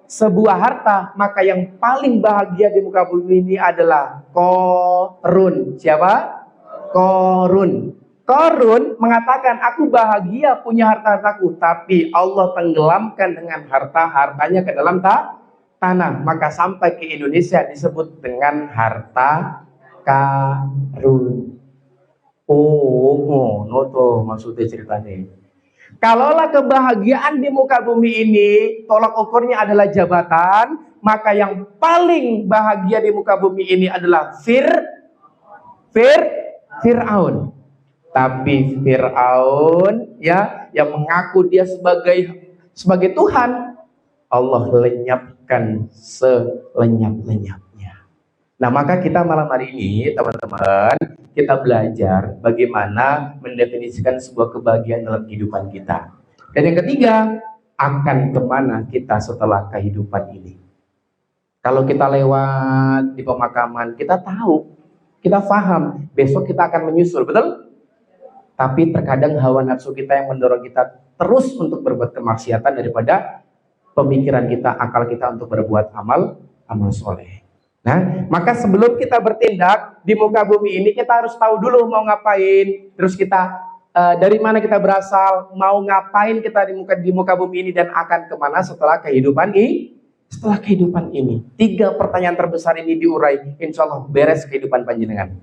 sebuah harta, maka yang paling bahagia di muka bumi ini adalah Qarun. Siapa? Qarun. Qarun mengatakan, aku bahagia punya harta-hartaku, tapi Allah tenggelamkan dengan harta-hartanya ke dalam tanah. Maka sampai ke Indonesia disebut dengan harta karun. Oh, no tuh maksudnya ceritanya. Kalaulah kebahagiaan di muka bumi ini tolak ukurnya adalah jabatan, maka yang paling bahagia di muka bumi ini adalah Fir'aun. Tapi Fir'aun ya yang mengaku dia sebagai Tuhan, Allah lenyapkan selenyap-lenyapnya. Nah, maka kita malam hari ini teman-teman, kita belajar bagaimana mendefinisikan sebuah kebahagiaan dalam kehidupan kita. Dan yang ketiga, akan kemana kita setelah kehidupan ini. Kalau kita lewat di pemakaman, kita tahu, kita paham, besok kita akan menyusul, betul? Tapi terkadang hawa nafsu kita yang mendorong kita terus untuk berbuat kemaksiatan daripada pemikiran kita, akal kita untuk berbuat amal soleh. Nah, maka sebelum kita bertindak di muka bumi ini, kita harus tahu dulu mau ngapain, terus kita dari mana kita berasal, mau ngapain kita di muka bumi ini, dan akan kemana setelah kehidupan ini. Setelah kehidupan ini, 3 pertanyaan terbesar ini diurai, insya Allah beres kehidupan panjenengan.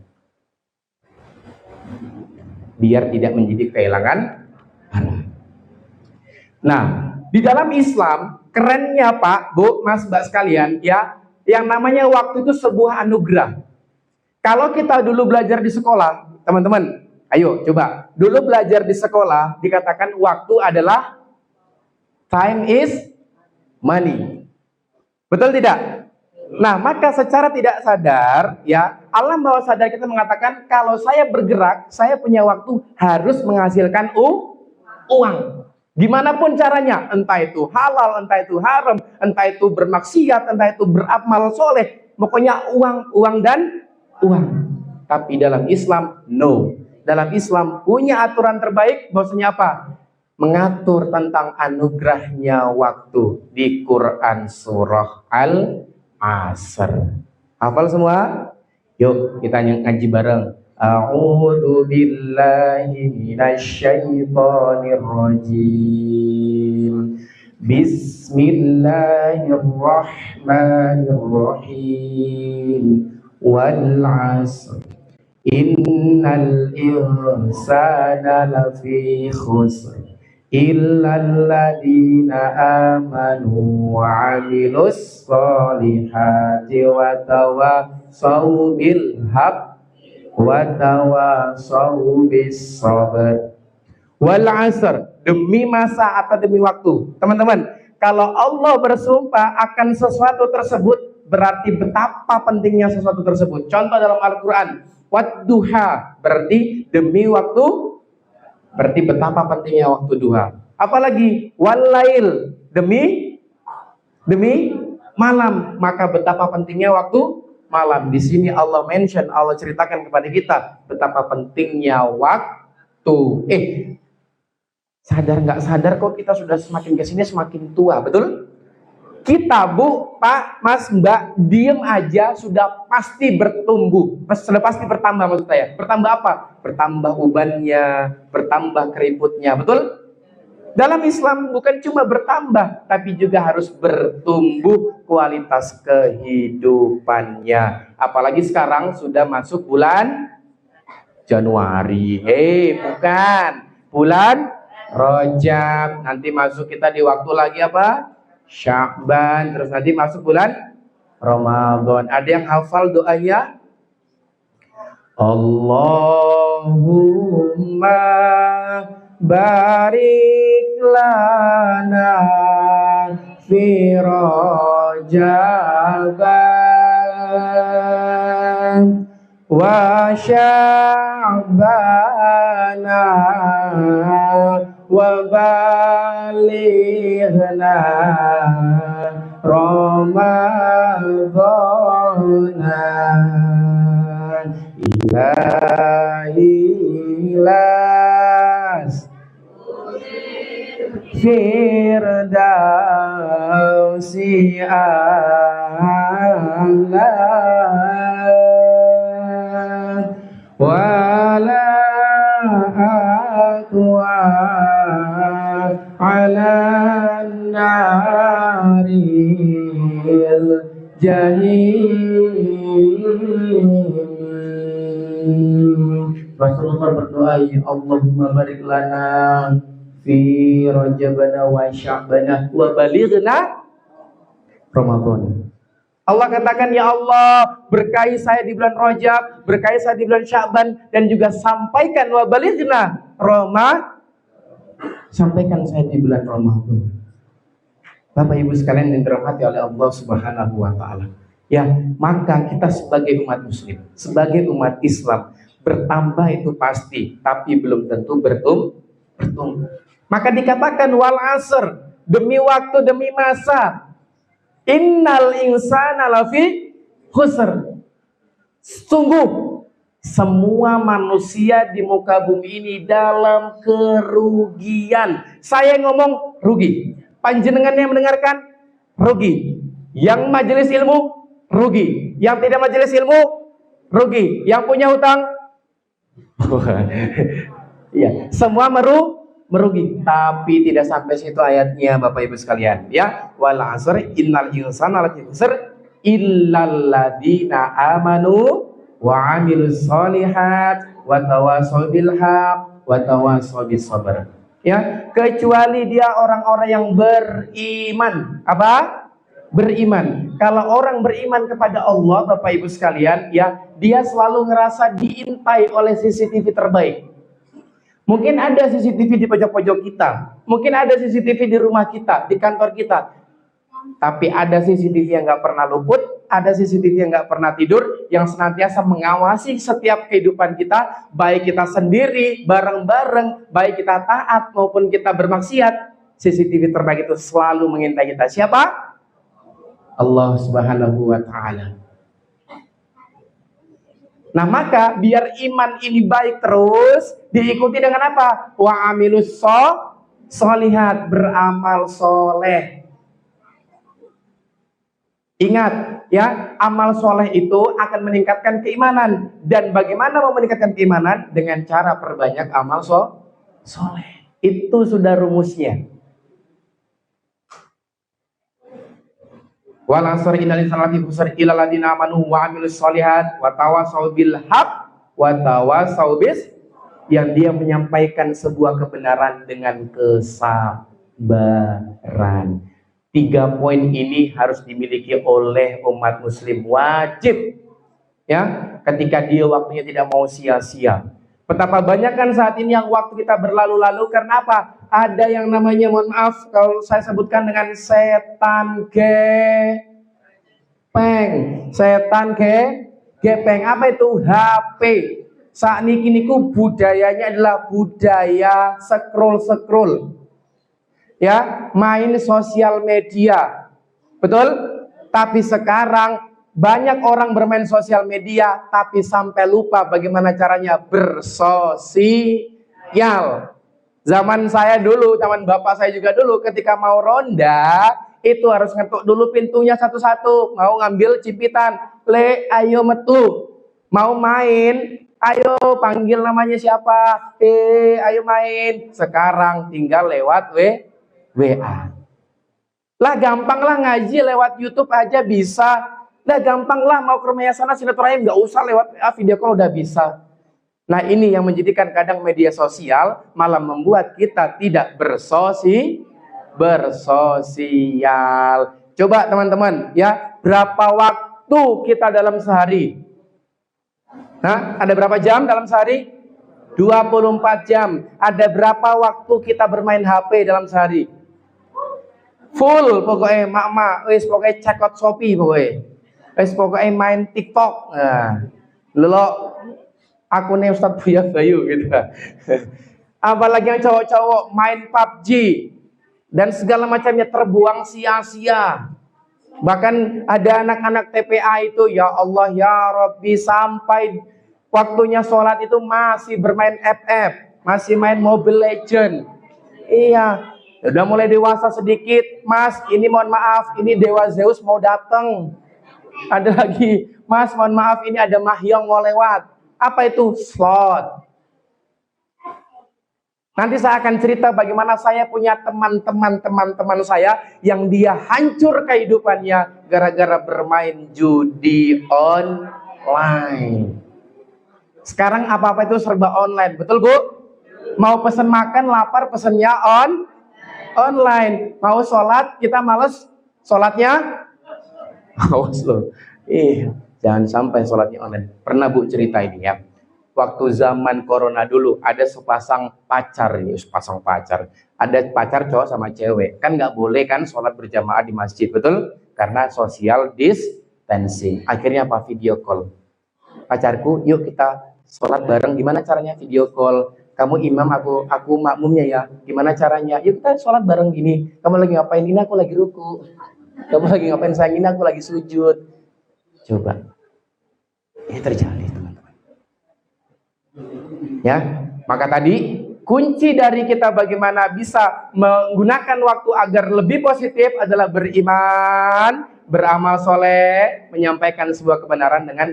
Biar tidak menjadi kehilangan arah. Nah, di dalam Islam, kerennya Pak, Bu, Mas, Mbak sekalian, ya, yang namanya waktu itu sebuah anugerah. Kalau kita dulu belajar di sekolah, teman-teman, ayo coba, dulu belajar di sekolah, dikatakan waktu adalah time is money. Betul tidak? Nah, maka secara tidak sadar, ya, alam bawah sadar kita mengatakan, kalau saya bergerak, saya punya waktu harus menghasilkan uang. Gimana pun caranya, entah itu halal, entah itu haram, entah itu bermaksiat, entah itu beramal soleh, pokoknya uang dan uang. Tapi dalam Islam, no. Dalam Islam punya aturan terbaik, bahwasanya apa? Mengatur tentang anugerahnya waktu di Quran surah Al-Asr. Hafal semua? Yuk kita ngaji bareng. A'udzu billahi minasyaitonir rajim. Bismillahirrahmanirrahim. Wal 'asr. Innal insana lafi khusr. Illalladzina amanu wa 'amilus solihati wa tawassaw bil haqqi wa tawassaw bis sabr. Wal 'asr, demi masa atau demi waktu. Teman-teman, kalau Allah bersumpah akan sesuatu tersebut, berarti betapa pentingnya sesuatu tersebut. Contoh dalam Al-Qur'an, wadduha, berarti demi waktu, berarti betapa pentingnya waktu duha. Apalagi walail, demi malam, maka betapa pentingnya waktu malam. Di sini Allah mention, Allah ceritakan kepada kita betapa pentingnya waktu. Sadar nggak sadar kok kita sudah semakin kesini semakin tua, betul? Kita, Bu, Pak, Mas, Mbak, diem aja sudah pasti bertumbuh, sudah pasti bertambah, maksud saya. Bertambah apa? Bertambah ubannya, bertambah keriputnya, betul? Dalam Islam bukan cuma bertambah, tapi juga harus bertumbuh kualitas kehidupannya. Apalagi sekarang sudah masuk bulan Januari. Bukan. Bulan Rajab. Nanti masuk kita di waktu lagi apa? Sya'ban, terus nanti masuk bulan Ramadan. Ada yang hafal doanya? Allahumma barik lana fi Rajaban wa Sya'bana wa balighna Ramadana ilahi las Firdausil والناسيات ولا أقوى على النار الجحيم. Rasulullah berdoa, ya Allahumma barik lana fi rajabana wa sya'bana wa balighna Ramadan. Allah katakan, ya Allah, berkahi saya di bulan Rajab, berkahi saya di bulan Sya'ban, dan juga sampaikan wa balighna sampaikan saya di bulan Ramadan. Bapak Ibu sekalian yang dirahmati oleh Allah Subhanahu wa taala. Ya, maka kita sebagai umat muslim, sebagai umat Islam, bertambah itu pasti, tapi belum tentu bertumbuh. Maka dikatakan wal asr, demi waktu, demi masa. Innal insana lafi khusr. Sungguh semua manusia di muka bumi ini dalam kerugian. Saya ngomong rugi. Panjenengan yang mendengarkan rugi. Yang majelis ilmu rugi. Yang tidak majelis ilmu rugi. Yang punya hutang ya, semua merugi. Tapi tidak sampai situ ayatnya, Bapak Ibu sekalian. Ya, wal asr innal insana lafi khusr illal ladzina amanu wa amilus solihat wa tawasaw bil haq wa tawasaw bis sabr. Ya, kecuali dia orang-orang yang beriman. Apa? Beriman. Kalau orang beriman kepada Allah, Bapak Ibu sekalian, ya, dia selalu ngerasa diintai oleh CCTV terbaik. Mungkin ada CCTV di pojok-pojok kita, mungkin ada CCTV di rumah kita, di kantor kita. Tapi ada CCTV yang nggak pernah luput, ada CCTV yang nggak pernah tidur, yang senantiasa mengawasi setiap kehidupan kita, baik kita sendiri, bareng-bareng, baik kita taat maupun kita bermaksiat. CCTV terbaik itu selalu mengintai kita. Siapa? Allah Subhanahu wa taala. Nah, maka biar iman ini baik terus, diikuti dengan apa? Wa amilus solihat, beramal soleh. Ingat ya, amal soleh itu akan meningkatkan keimanan. Dan bagaimana mau meningkatkan keimanan? Dengan cara perbanyak amal soleh. Itu sudah rumusnya. Wal asr innal insana lafi khusr illal ladzina amanu wa amilus solihat wa tawasaw bil haq wa tawasaw bis, yang dia menyampaikan sebuah kebenaran dengan kesabaran. 3 poin ini harus dimiliki oleh umat muslim, wajib ya, ketika dia waktunya tidak mau sia-sia. Betapa banyak kan saat ini yang waktu kita berlalu-lalu karena apa? Ada yang namanya, mohon maaf kalau saya sebutkan dengan setan gepeng. Setan gepeng. Apa itu? HP. Saat niku budayanya adalah budaya scroll. Ya, main sosial media. Betul? Tapi sekarang banyak orang bermain sosial media tapi sampai lupa bagaimana caranya bersosial. Zaman saya dulu, zaman bapak saya juga dulu, ketika mau ronda itu harus ngetuk dulu pintunya satu-satu. Mau ngambil cipitan, le ayo metu. Mau main, ayo panggil namanya siapa, ayo main. Sekarang tinggal lewat WA. Lah gampang lah ngaji lewat YouTube aja bisa. Lah gampang lah mau ke rumah sana silaturahim, nggak usah lewat video call udah bisa. Nah, ini yang menjadikan kadang media sosial malah membuat kita tidak bersosial. Coba teman-teman ya, berapa waktu kita dalam sehari? Nah, ada berapa jam dalam sehari? 24 jam. Ada berapa waktu kita bermain HP dalam sehari? Full pokoknya, mak-mak, wis pokoknya check out Shopee pokoknya. Wis pokoknya main TikTok. Nah, lelok akunnya Ustadz Buya Bayu gitu. Apalagi yang cowok-cowok main PUBG dan segala macamnya terbuang sia-sia. Bahkan ada anak-anak TPA itu, ya Allah ya Rabbi, sampai waktunya sholat itu masih bermain FF, masih main Mobile Legend. Iya, Udah mulai dewasa sedikit, Mas, ini mohon maaf, ini Dewa Zeus mau datang. Ada lagi, Mas, mohon maaf, ini ada Mahyong mau lewat. Apa itu? Slot. Nanti saya akan cerita bagaimana saya punya teman saya yang dia hancur kehidupannya gara-gara bermain judi online. Sekarang apa-apa itu serba online, betul Bu? Mau pesen makan, lapar, pesennya online. Mau sholat, kita males sholatnya. Awas loh. Jangan sampai sholatnya online. Pernah Bu cerita ini ya. Waktu zaman corona dulu ada sepasang pacar. Ada pacar cowok sama cewek. Kan nggak boleh kan sholat berjamaah di masjid, betul? Karena social distancing. Akhirnya apa? Video call. Pacarku, yuk kita sholat bareng. Gimana caranya? Video call. Kamu imam, aku makmumnya ya. Gimana caranya? Yuk kita sholat bareng gini. Kamu lagi ngapain? Ini aku lagi ruku. Kamu lagi ngapain? Sayang, ini aku lagi sujud. Coba. Ini terjadi, teman-teman. Ya, maka tadi kunci dari kita bagaimana bisa menggunakan waktu agar lebih positif adalah beriman, beramal soleh, menyampaikan sebuah kebenaran dengan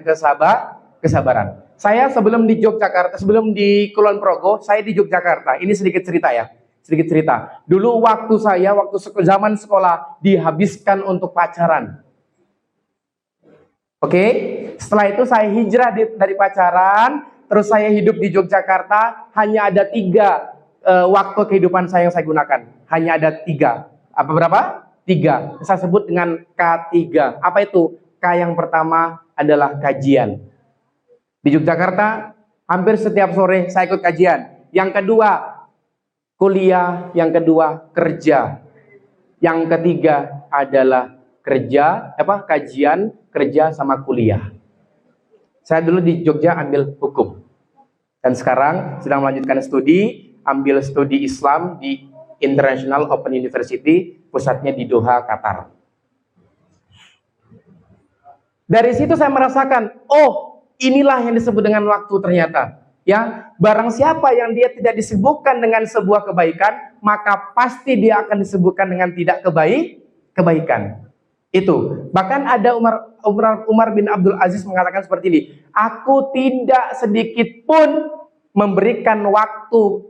kesabaran. Saya sebelum di Yogyakarta, sebelum di Kulon Progo, saya di Yogyakarta. Ini sedikit cerita ya, sedikit cerita. Dulu waktu zaman sekolah dihabiskan untuk pacaran. Oke, setelah itu saya hijrah dari pacaran. Terus saya hidup di Yogyakarta, hanya ada 3 waktu kehidupan saya yang saya gunakan. Hanya ada 3. Apa berapa? 3. Saya sebut dengan K3. Apa itu? K yang pertama adalah kajian. Di Yogyakarta, hampir setiap sore saya ikut kajian. Yang kedua, kuliah. Yang kedua, kerja. Yang ketiga adalah kajian, kerja sama kuliah. Saya dulu di Jogja ambil hukum. Dan sekarang sedang melanjutkan studi, ambil studi Islam di International Open University, pusatnya di Doha, Qatar. Dari situ saya merasakan, oh, inilah yang disebut dengan waktu ternyata. Ya, barang siapa yang dia tidak disibukkan dengan sebuah kebaikan, maka pasti dia akan disibukkan dengan tidak kebaikan. Itu. Bahkan ada Umar bin Abdul Aziz mengatakan seperti ini, aku tidak sedikit pun memberikan waktu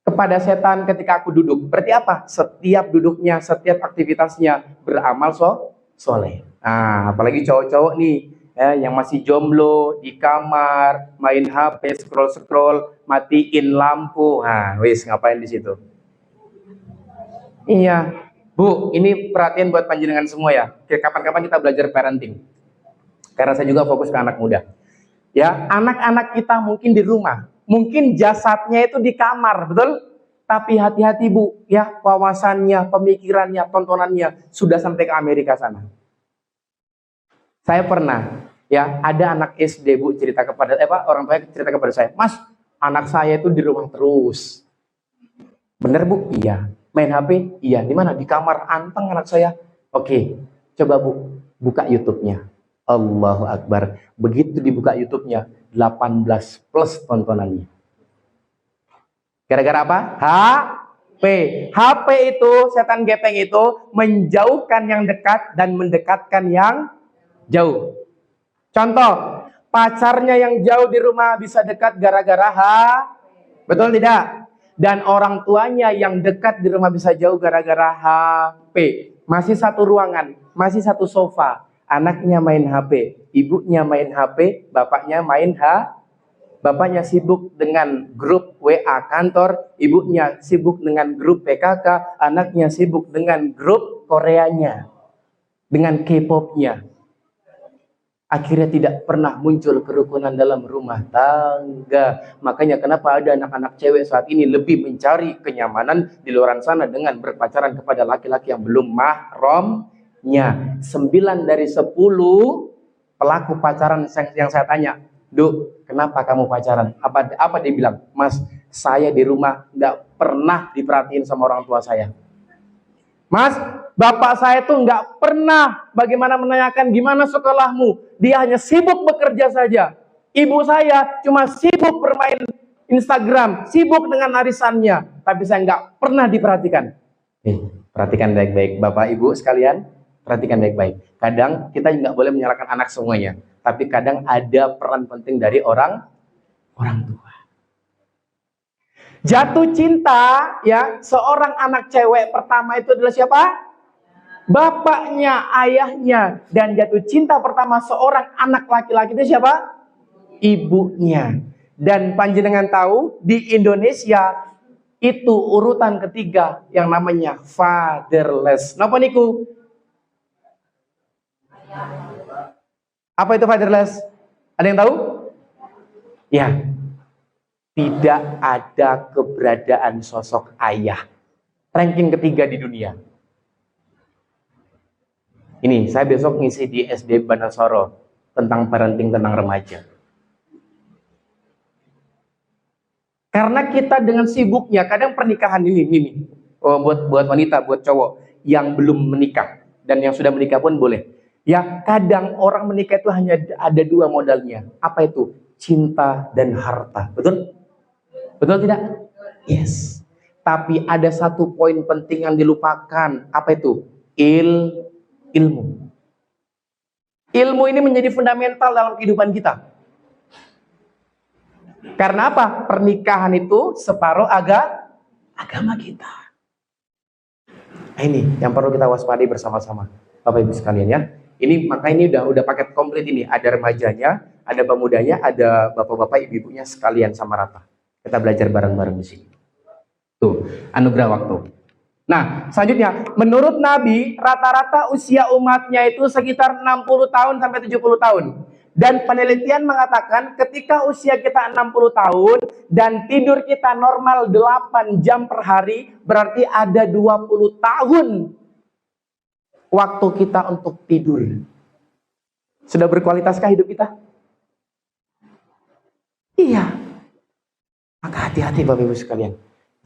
kepada setan ketika aku duduk. Berarti apa? Setiap duduknya, setiap aktivitasnya beramal soleh. Nah, apalagi cowok-cowok nih ya, yang masih jomblo di kamar, main HP, scroll, matiin lampu. Nah, wis ngapain di situ? Iya. Bu, ini perhatian buat panjenengan semua ya. Kapan-kapan kita belajar parenting. Karena saya juga fokus ke anak muda. Ya, anak-anak kita mungkin di rumah, mungkin jasadnya itu di kamar, betul? Tapi hati-hati Bu, ya, wawasannya, pemikirannya, tontonannya sudah sampai ke Amerika sana. Saya pernah, ya, ada anak SD Bu cerita kepada orang tua cerita kepada saya, Mas, anak saya itu di rumah terus. Bener Bu? Iya. Main HP? Iya. Di mana? Di kamar, anteng anak saya. Oke, coba Bu, buka YouTube-nya. Allahu Akbar. Begitu dibuka YouTube-nya, 18 plus tontonannya. Gara-gara apa? HP. HP itu, setan gepeng itu, menjauhkan yang dekat dan mendekatkan yang jauh. Contoh, pacarnya yang jauh di rumah bisa dekat gara-gara HP. Betul tidak? Dan orang tuanya yang dekat di rumah bisa jauh gara-gara HP. Masih satu ruangan, masih satu sofa. Anaknya main HP, ibunya main HP, bapaknya main Bapaknya sibuk dengan grup WA kantor, ibunya sibuk dengan grup PKK, anaknya sibuk dengan grup Koreanya, dengan K-pop-nya. Akhirnya tidak pernah muncul kerukunan dalam rumah tangga. Makanya kenapa ada anak-anak cewek saat ini lebih mencari kenyamanan di luar sana dengan berpacaran kepada laki-laki yang belum mahramnya. 9 dari 10 pelaku pacaran yang saya tanya, Duk, kenapa kamu pacaran? Apa dia bilang? Mas, saya di rumah nggak pernah diperhatiin sama orang tua saya. Mas, bapak saya tuh nggak pernah bagaimana menanyakan gimana sekolahmu. Dia hanya sibuk bekerja saja. Ibu saya cuma sibuk bermain Instagram, sibuk dengan arisannya. Tapi saya nggak pernah diperhatikan. Perhatikan baik-baik, Bapak Ibu sekalian, perhatikan baik-baik. Kadang kita nggak boleh menyalahkan anak semuanya, tapi kadang ada peran penting dari orang tua. Jatuh cinta, ya, seorang anak cewek pertama itu adalah siapa? Bapaknya, ayahnya. Dan jatuh cinta pertama seorang anak laki-laki itu siapa? Ibunya. Dan panjenengan tahu di Indonesia itu urutan ketiga yang namanya fatherless. Napa niku? Apa itu fatherless? Ada yang tahu? Ya. Tidak ada keberadaan sosok ayah. Ranking ketiga di dunia. Ini, saya besok ngisi di SD Banasoro tentang parenting, tentang remaja. Karena kita dengan sibuknya, kadang pernikahan ini. Oh, buat wanita, buat cowok yang belum menikah dan yang sudah menikah pun boleh. Ya, kadang orang menikah itu hanya ada dua modalnya. Apa itu? Cinta dan harta. Betul? Betul tidak? Yes. Tapi ada satu poin penting yang dilupakan. Apa itu? Ilmu. Ilmu ini menjadi fundamental dalam kehidupan kita. Karena apa? Pernikahan itu separuh agama kita. Nah, ini yang perlu kita waspadai bersama-sama, Bapak Ibu sekalian ya. Maka ini udah paket komplit ini. Ada remajanya, ada pemudanya, ada bapak-bapak, ibu-ibunya sekalian sama rata. Kita belajar bareng-bareng di sini. Tuh, anugerah waktu. Nah, selanjutnya, menurut Nabi, rata-rata usia umatnya itu sekitar 60 tahun sampai 70 tahun. Dan penelitian mengatakan ketika usia kita 60 tahun dan tidur kita normal 8 jam per hari, berarti ada 20 tahun waktu kita untuk tidur. Sudah berkualitaskah hidup kita? Iya. Maka hati-hati Bapak Ibu sekalian.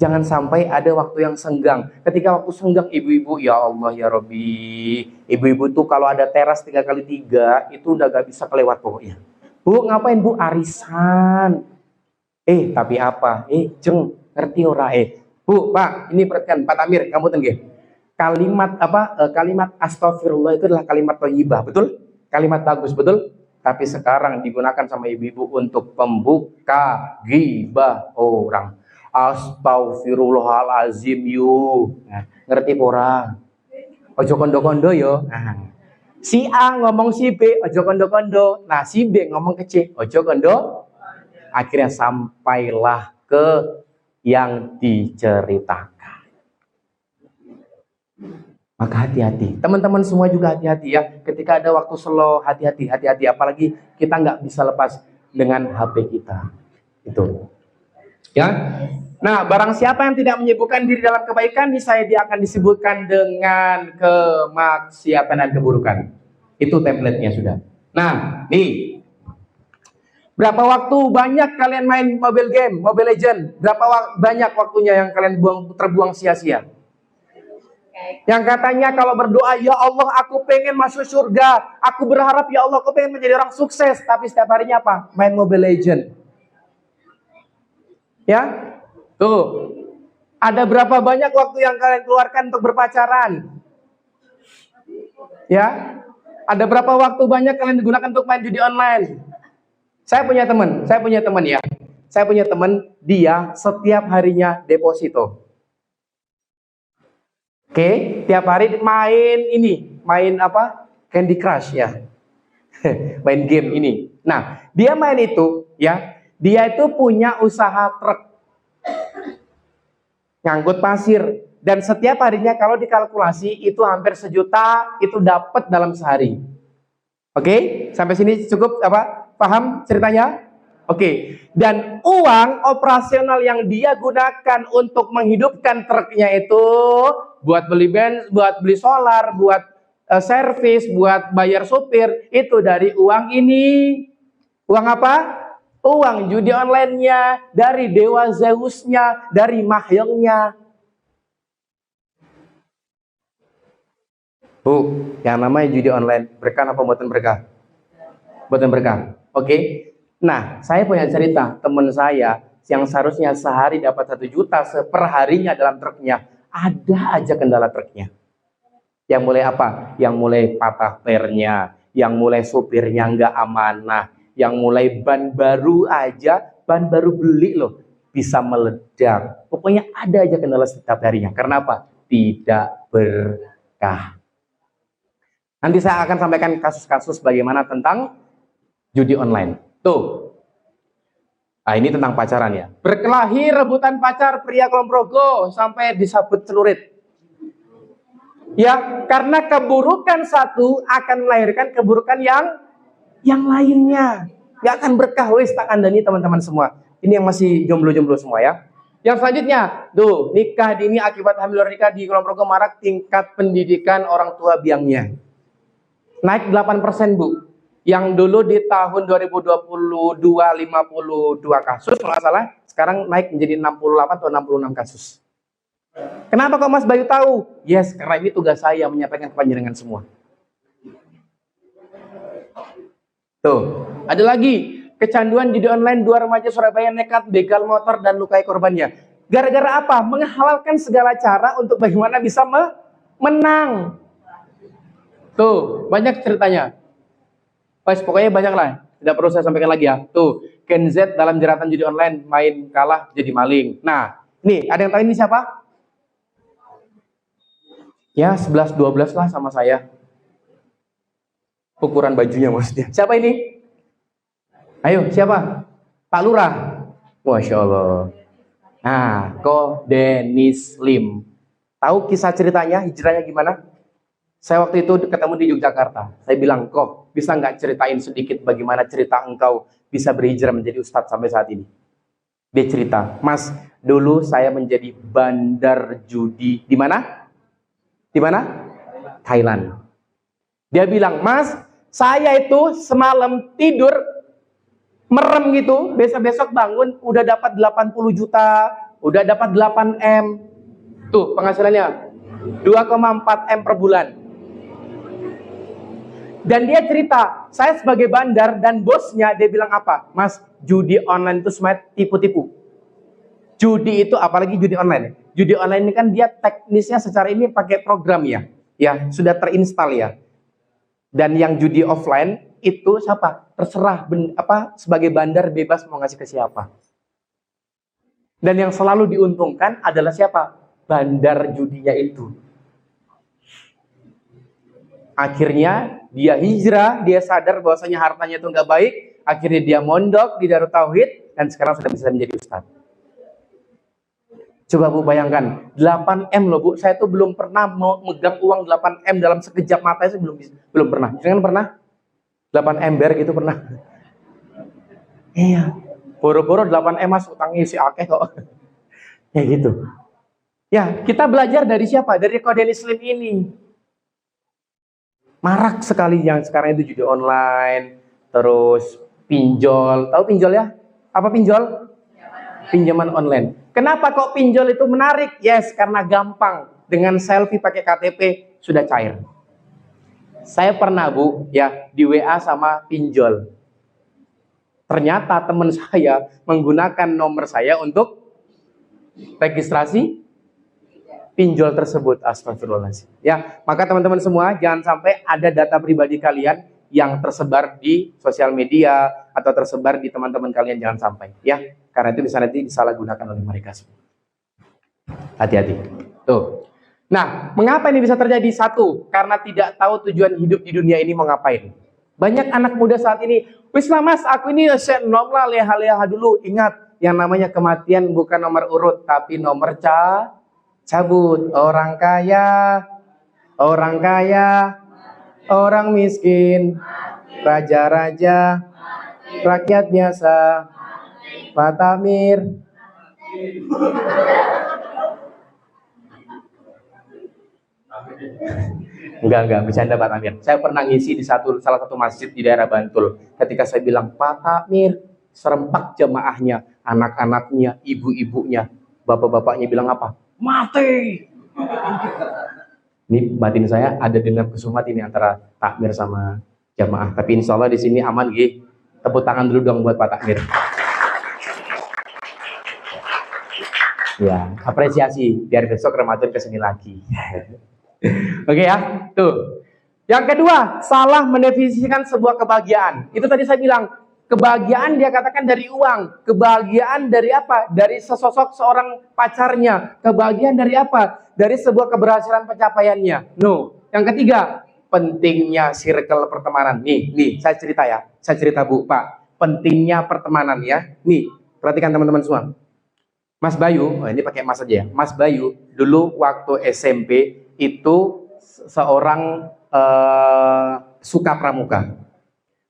Jangan sampai ada waktu yang senggang. Ketika waktu senggang, ibu-ibu, ya Allah ya Rabbi. Ibu-ibu tuh kalau ada teras 3x3, itu udah gak bisa kelewat pokoknya. Bu, ngapain Bu? Arisan. Tapi apa? Jeng, ngerti ora? Bu, Pak, ini perhatikan, Pak Tamir, kamu tenggih. Kalimat astagfirullah itu adalah kalimat thayyibah, betul? Kalimat bagus, betul? Tapi sekarang digunakan sama ibu-ibu untuk pembuka ghibah orang. Astagfirullahalazim yu. Nah, ngerti pora? Ojo kondo-kondo yo. Nah, si A ngomong si B, ojo kondo-kondo. Nah, si B ngomong ke C, ojo kondo. Akhirnya sampailah ke yang diceritakan. Maka hati-hati, teman-teman semua juga hati-hati ya. Ketika ada waktu slow, hati-hati. Apalagi kita nggak bisa lepas dengan HP kita. Itu, ya. Nah, barang siapa yang tidak menyibukkan diri dalam kebaikan, niscaya dia akan disebutkan dengan kemaksiatan dan keburukan. Itu template-nya sudah. Nah, nih. Berapa waktu banyak kalian main mobile game, Mobile Legend? Berapa banyak waktunya yang kalian terbuang sia-sia? Yang katanya kalau berdoa, ya Allah aku pengen masuk surga, aku berharap ya Allah aku pengen menjadi orang sukses, tapi setiap harinya apa? Main Mobile Legend. Ya, tuh. Ada berapa banyak waktu yang kalian keluarkan untuk berpacaran? Ya, ada berapa waktu banyak kalian digunakan untuk main judi online? Saya punya teman ya. Saya punya teman, dia setiap harinya deposito. Oke, tiap hari main apa? Candy Crush ya. Main game ini. Nah, dia main itu ya, dia itu punya usaha truk. Ngangkut pasir dan setiap harinya kalau dikalkulasi itu hampir 1 juta itu dapat dalam sehari. Oke, sampai sini cukup apa? Paham ceritanya? Oke. Dan uang operasional yang dia gunakan untuk menghidupkan truknya itu buat beli buat beli solar, buat servis, buat bayar supir, itu dari uang ini. Uang apa? Uang judi online-nya, dari dewa Zeus-nya, dari Mahjongnya. Bu, yang namanya judi online, berkah apa buatan berkah? Buatan berkah. Oke. Nah, saya punya cerita, teman saya yang seharusnya sehari dapat 1 juta perharinya dalam truknya. ada aja kendala truknya. Yang mulai apa? Yang mulai patah pernya, yang mulai supirnya nggak amanah, yang mulai ban baru beli loh, bisa meledak. Pokoknya ada aja kendala setiap harinya. Karena apa? Tidak berkah. Nanti saya akan sampaikan kasus-kasus bagaimana tentang judi online. Tuh. Nah, ini tentang pacaran ya. Berkelahi rebutan pacar pria Kulon Progo sampai disabet celurit. Ya, karena keburukan satu akan melahirkan keburukan yang lainnya. Gak akan berkah, wes tak kandani teman-teman semua. Ini yang masih jomblo-jomblo semua ya. Yang selanjutnya, tuh, nikah dini akibat hamil luar nikah di Kulon Progo marak, tingkat pendidikan orang tua biangnya naik 8%, Bu. Yang dulu di tahun 2022 52 kasus kalau nggak salah, sekarang naik menjadi 68 atau 66 kasus. Kenapa kok Mas Bayu tahu? Yes, karena ini tugas saya menyampaikan ke panjenengan semua. Tuh, ada lagi kecanduan judi online, 2 remaja Surabaya nekat begal motor dan lukai korbannya. Gara-gara apa? Menghalalkan segala cara untuk bagaimana bisa menang. Tuh, banyak ceritanya. Pokoknya banyak lah. Tidak perlu saya sampaikan lagi ya. Tuh, Gen Z dalam jeratan judi online, main kalah jadi maling. Nah, nih ada yang tahu ini siapa? Ya 11-12 lah sama saya. Ukuran bajunya maksudnya. Siapa ini? Ayo, siapa? Pak Lurah. Masya Allah. Nah, Ko Denis Lim. Tahu kisah ceritanya, hijrahnya gimana? Saya waktu itu ketemu di Yogyakarta. Saya bilang, kok bisa nggak ceritain sedikit bagaimana cerita engkau bisa berhijrah menjadi ustadz sampai saat ini? Dia cerita, Mas, dulu saya menjadi bandar judi. Di mana? Di mana? Thailand. Dia bilang, Mas, saya itu semalam tidur merem gitu, besok-besok bangun udah dapat 80 juta, udah dapat 8 M. Tuh penghasilannya 2,4 M per bulan. Dan dia cerita, saya sebagai bandar dan bosnya, dia bilang apa? Mas, judi online itu semuanya tipu-tipu. Judi itu, apalagi judi online. Judi online ini kan dia teknisnya secara ini pakai program ya. Ya, sudah terinstall ya. Dan yang judi offline itu siapa? Terserah sebagai bandar bebas mau ngasih ke siapa. Dan yang selalu diuntungkan adalah siapa? Bandar judinya itu. Akhirnya dia hijrah, dia sadar bahwasanya hartanya itu nggak baik. Akhirnya dia mondok di Darut Tauhid dan sekarang sudah bisa menjadi ustadz. Coba Bu bayangkan, 8M loh Bu, saya tuh belum pernah mau megang uang 8M dalam sekejap mata itu belum pernah. Jangan pernah 8 ember gitu pernah. Iya. Boro-boro 8M Mas utangnya si akeh kok. Ya gitu. Ya, kita belajar dari siapa? Dari Ko Denis Lim ini. Marak sekali yang sekarang itu judi online, terus pinjol. Tahu pinjol ya? Apa pinjol? Pinjaman online. Kenapa kok pinjol itu menarik? Yes, karena gampang. Dengan selfie pakai KTP sudah cair. Saya pernah Bu, ya di WA sama pinjol. Ternyata teman saya menggunakan nomor saya untuk registrasi pinjol tersebut. Astagfirullahaladzim. Ya, maka teman-teman semua jangan sampai ada data pribadi kalian yang tersebar di sosial media atau tersebar di teman-teman kalian, jangan sampai ya, karena itu bisa nanti disalahgunakan oleh mereka semua. Hati-hati. Tuh. Nah, mengapa ini bisa terjadi? Satu, karena tidak tahu tujuan hidup di dunia ini mau ngapain. Banyak anak muda saat ini, wis lah Mas, aku ini nom lah leha-leha dulu. Ingat, yang namanya kematian bukan nomor urut, tapi nomor cabut. Orang kaya, orang miskin, raja-raja, rakyat biasa, Pak Tamir. Enggak, bercanda Pak Tamir. Saya pernah ngisi di salah satu masjid di daerah Bantul. Ketika saya bilang, Pak Tamir, serempak jemaahnya, anak-anaknya, ibu-ibunya, bapak-bapaknya bilang apa? Mati! Ini batin saya ada dengan kesumat ini antara takmir sama jamaah. Tapi insya Allah di sini aman, Gi. Tepuk tangan dulu dong buat Pak Takmir. Ya, apresiasi biar besok Ramadan kesini lagi. Oke ya, tuh. Yang kedua, salah mendefinisikan sebuah kebahagiaan. Itu tadi saya bilang, kebahagiaan dia katakan dari uang. Kebahagiaan dari apa? Dari sesosok seorang pacarnya. Kebahagiaan dari apa? Dari sebuah keberhasilan pencapaiannya. No. Yang ketiga, pentingnya circle pertemanan. Nih, saya cerita ya. Saya cerita Bu, Pak. Pentingnya pertemanan ya. Nih, perhatikan teman-teman semua. Mas Bayu, ini pakai Mas aja ya. Mas Bayu dulu waktu SMP itu seorang suka pramuka.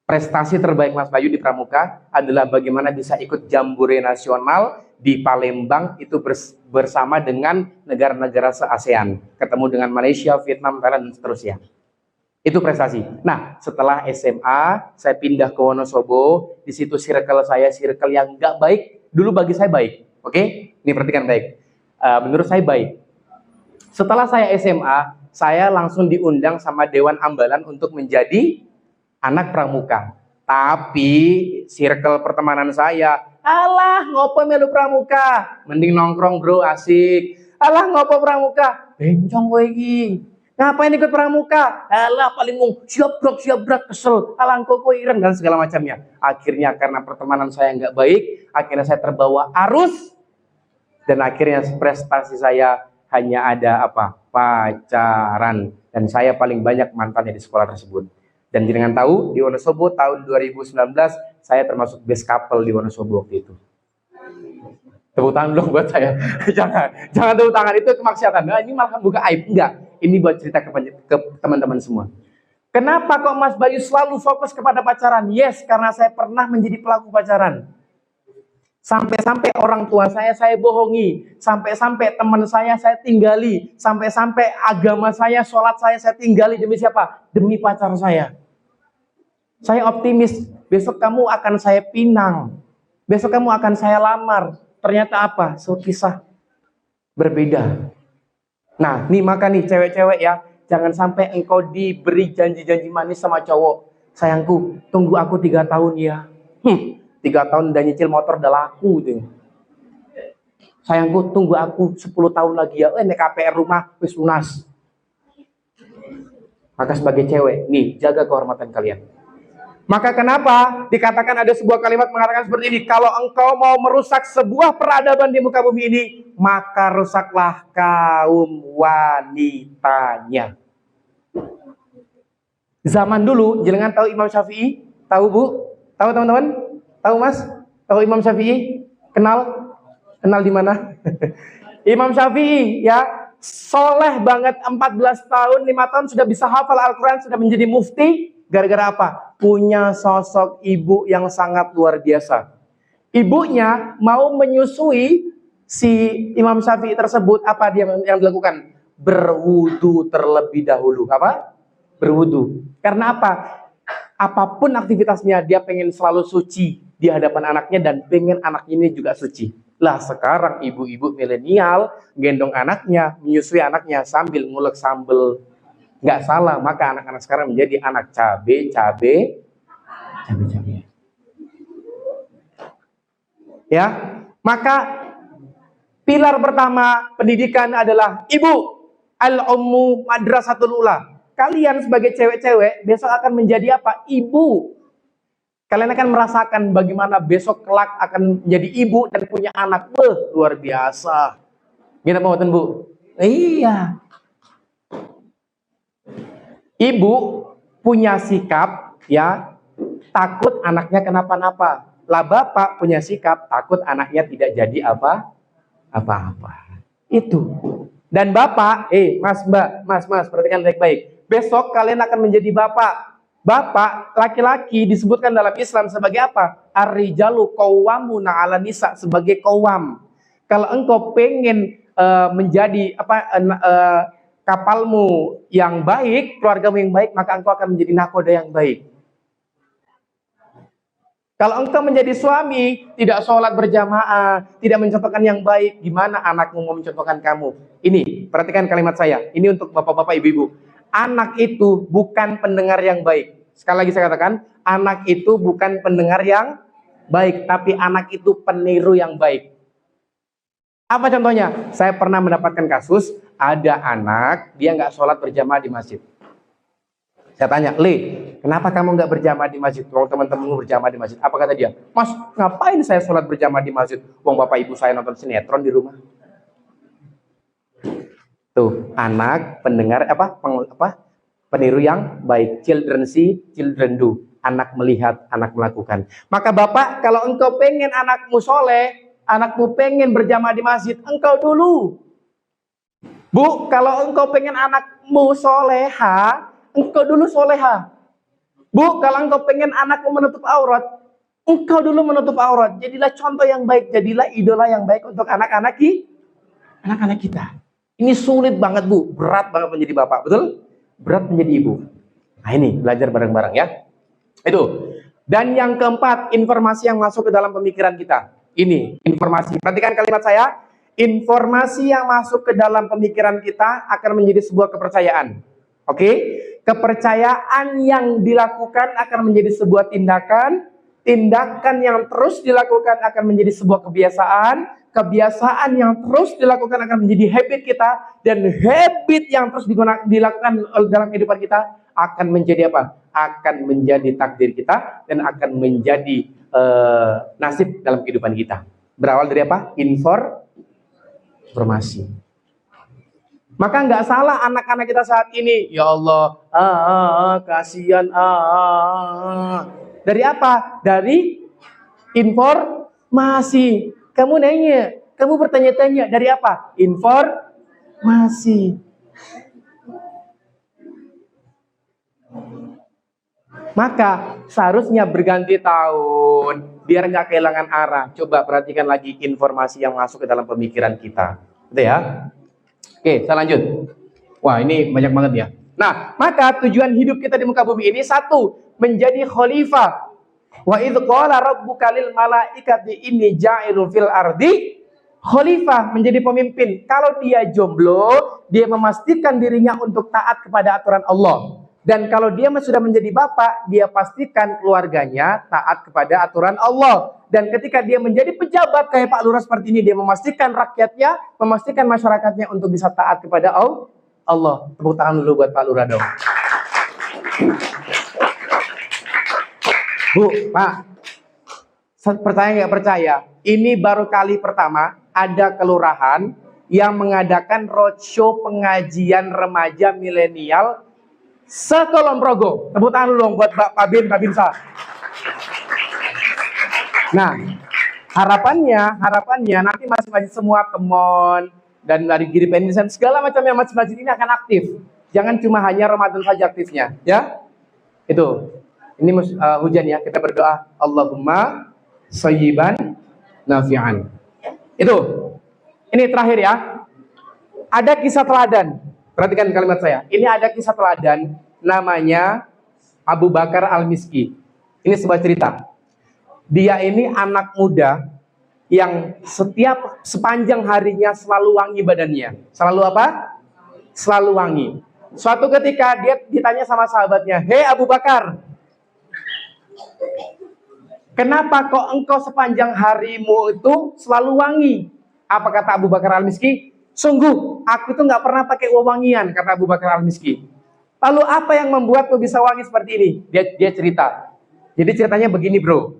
Prestasi terbaik Mas Bayu di pramuka adalah bagaimana bisa ikut jambore nasional di Palembang itu bersama dengan negara-negara se-ASEAN, ketemu dengan Malaysia, Vietnam, Thailand dan seterusnya. Itu prestasi. Nah, setelah SMA saya pindah ke Wonosobo. Di situ circle saya circle yang nggak baik. Dulu bagi saya baik. Oke, ini perhatikan baik. Menurut saya baik. Setelah saya SMA, saya langsung diundang sama Dewan Ambalan untuk menjadi anak pramuka. Tapi circle pertemanan saya, alah ngopo melu pramuka, mending nongkrong bro, asik. Alah ngopo pramuka, bencong kowe iki. Ngapain ikut pramuka? Alah paling siap brak kesel. Alah kowe ireng dan segala macamnya. Akhirnya karena pertemanan saya nggak baik, akhirnya saya terbawa arus dan akhirnya prestasi saya hanya ada apa? Pacaran. Dan saya paling banyak mantannya di sekolah tersebut. Dan jenengan tahu di Wonosobo tahun 2019 saya termasuk best couple di Wonosobo waktu itu. Tepuk tangan dong buat saya. jangan tepuk tangan, itu kemaksiatan. Nah, ini malah buka aib. Enggak. Ini buat cerita ke teman-teman semua. Kenapa kok Mas Bayu selalu fokus kepada pacaran? Yes, karena saya pernah menjadi pelaku pacaran. Sampai-sampai orang tua saya bohongi. Sampai-sampai teman saya tinggali. Sampai-sampai agama saya, sholat saya tinggali. Demi siapa? Demi pacar saya. Saya optimis, besok kamu akan saya pinang. Besok kamu akan saya lamar. Ternyata apa? Kisah berbeda. Nah, maka cewek-cewek ya, jangan sampai engkau diberi janji-janji manis sama cowok. Sayangku, tunggu aku 3 tahun ya. 3 tahun udah nyicil motor udah laku tuh. Sayangku, tunggu aku 10 tahun lagi ya. Nek KPR rumah wis lunas. Maka sebagai cewek, jaga kehormatan kalian. Maka kenapa dikatakan ada sebuah kalimat mengatakan seperti ini, kalau engkau mau merusak sebuah peradaban di muka bumi ini, maka rusaklah kaum wanitanya. Zaman dulu, jenengan tahu Imam Syafi'i? Tahu Bu? Tahu teman-teman? Tahu Mas? Tahu Imam Syafi'i? Kenal? Kenal di mana? Imam Syafi'i ya, soleh banget, 14 tahun, 5 tahun sudah bisa hafal Al-Quran, sudah menjadi mufti. Gara-gara apa? Punya sosok ibu yang sangat luar biasa. Ibunya mau menyusui si Imam Syafi'i tersebut, apa dia yang dilakukan? Berwudu terlebih dahulu. Apa? Berwudu. Karena apa? Apapun aktivitasnya, dia pengen selalu suci di hadapan anaknya dan pengen anaknya ini juga suci. Lah sekarang ibu-ibu milenial gendong anaknya, menyusui anaknya sambil ngulek sambel. Nggak salah, maka anak-anak sekarang menjadi anak cabe. Ya, maka pilar pertama pendidikan adalah ibu. Al-ummu madrasatul ula. Kalian sebagai cewek-cewek besok akan menjadi apa? Ibu. Kalian akan merasakan bagaimana besok kelak akan menjadi ibu dan punya anak. Luar biasa. Gimana Pak Bu? Iya. Ibu punya sikap ya, takut anaknya kenapa-napa. Lah bapak punya sikap takut anaknya tidak jadi apa-apa. Itu. Dan bapak, mas mbak, mas perhatikan baik-baik. Besok kalian akan menjadi bapak. Bapak laki-laki disebutkan dalam Islam sebagai apa? Ar-rijalu qawwamuna 'alan nisa, sebagai qawwam. Kalau engkau pengen menjadi kapalmu yang baik, keluargamu yang baik, maka engkau akan menjadi nakoda yang baik. Kalau engkau menjadi suami, tidak sholat berjamaah, tidak mencontohkan yang baik, gimana anakmu mau mencontohkan kamu? Ini, perhatikan kalimat saya. Ini untuk bapak-bapak, ibu-ibu. Anak itu bukan pendengar yang baik. Sekali lagi saya katakan, anak itu bukan pendengar yang baik, tapi anak itu peniru yang baik. Apa contohnya? Saya pernah mendapatkan kasus, ada anak, dia nggak sholat berjamaah di masjid. Saya tanya, Le, kenapa kamu nggak berjamaah di masjid? Wong teman-temanmu berjamaah di masjid. Apa kata dia? Mas, ngapain saya sholat berjamaah di masjid? Wong bapak ibu saya nonton sinetron di rumah. Tuh, anak pendengar peniru yang baik. Children see, children do. Anak melihat, anak melakukan. Maka bapak, kalau engkau pengen anakmu soleh, anakmu pengen berjamaah di masjid, engkau dulu. Bu, kalau engkau pengen anakmu soleha, engkau dulu soleha. Bu, kalau engkau pengen anakmu menutup aurat, engkau dulu menutup aurat. Jadilah contoh yang baik, jadilah idola yang baik untuk anak-anak kita. Ini sulit banget Bu, berat banget menjadi bapak, betul? Berat menjadi ibu. Nah ini, belajar bareng-bareng ya. Itu. Dan yang keempat, informasi yang masuk ke dalam pemikiran kita. Ini, informasi. Perhatikan kalimat saya. Informasi yang masuk ke dalam pemikiran kita akan menjadi sebuah kepercayaan. Oke? Kepercayaan yang dilakukan akan menjadi sebuah tindakan. Tindakan yang terus dilakukan akan menjadi sebuah kebiasaan. Kebiasaan yang terus dilakukan akan menjadi habit kita, dan habit yang terus dilakukan dalam kehidupan kita akan menjadi apa? Akan menjadi takdir kita dan akan menjadi nasib dalam kehidupan kita. Berawal dari apa? Informasi. Maka nggak salah anak-anak kita saat ini, ya Allah, kasihan, dari apa? Dari informasi. Kamu nanya, kamu bertanya-tanya, dari apa? Informasi. Maka seharusnya berganti tahun, biar nggak kehilangan arah. Coba perhatikan lagi informasi yang masuk ke dalam pemikiran kita. Gitu ya. Oke, saya lanjut. Wah, ini banyak banget ya. Nah, maka tujuan hidup kita di muka bumi ini satu, menjadi khalifah. Wa idz qala rabbuka lil malaikati inni ja'ilun fil ardi khalifah, menjadi pemimpin. Kalau dia jomblo, dia memastikan dirinya untuk taat kepada aturan Allah. Dan kalau dia sudah menjadi bapak, dia pastikan keluarganya taat kepada aturan Allah. Dan ketika dia menjadi pejabat kayak Pak Lurah seperti ini, dia memastikan rakyatnya, memastikan masyarakatnya untuk bisa taat kepada Allah. Tepuk tangan dulu buat Pak Lurah dong. Bu, Pak, percaya nggak percaya? Ini baru kali pertama ada kelurahan yang mengadakan roadshow pengajian remaja milenial sekolom Progo. Tepuk tangan dulu buat Pak Binsa. Nah, harapannya nanti masing-masing semua temon dan dari Giri Pendidikan segala macam yang masing-masing ini akan aktif. Jangan cuma hanya Ramadan saja aktifnya, ya. Itu. Ini hujan ya, kita berdoa Allahumma shayyiban nafi'an. Itu. Ini terakhir ya. Ada kisah teladan. Perhatikan kalimat saya. Ini ada kisah teladan namanya Abu Bakar Al-Miski. Ini sebuah cerita. Dia ini anak muda yang sepanjang harinya selalu wangi badannya. Selalu apa? Selalu wangi. Suatu ketika dia ditanya sama sahabatnya, "Hei Abu Bakar, kenapa kok engkau sepanjang harimu itu selalu wangi?" Apa kata Abu Bakar Al-Miski? "Sungguh, aku itu nggak pernah pakai wewangian," kata Abu Bakar Al-Miski. "Lalu apa yang membuatmu bisa wangi seperti ini?" Dia cerita. Jadi ceritanya begini bro.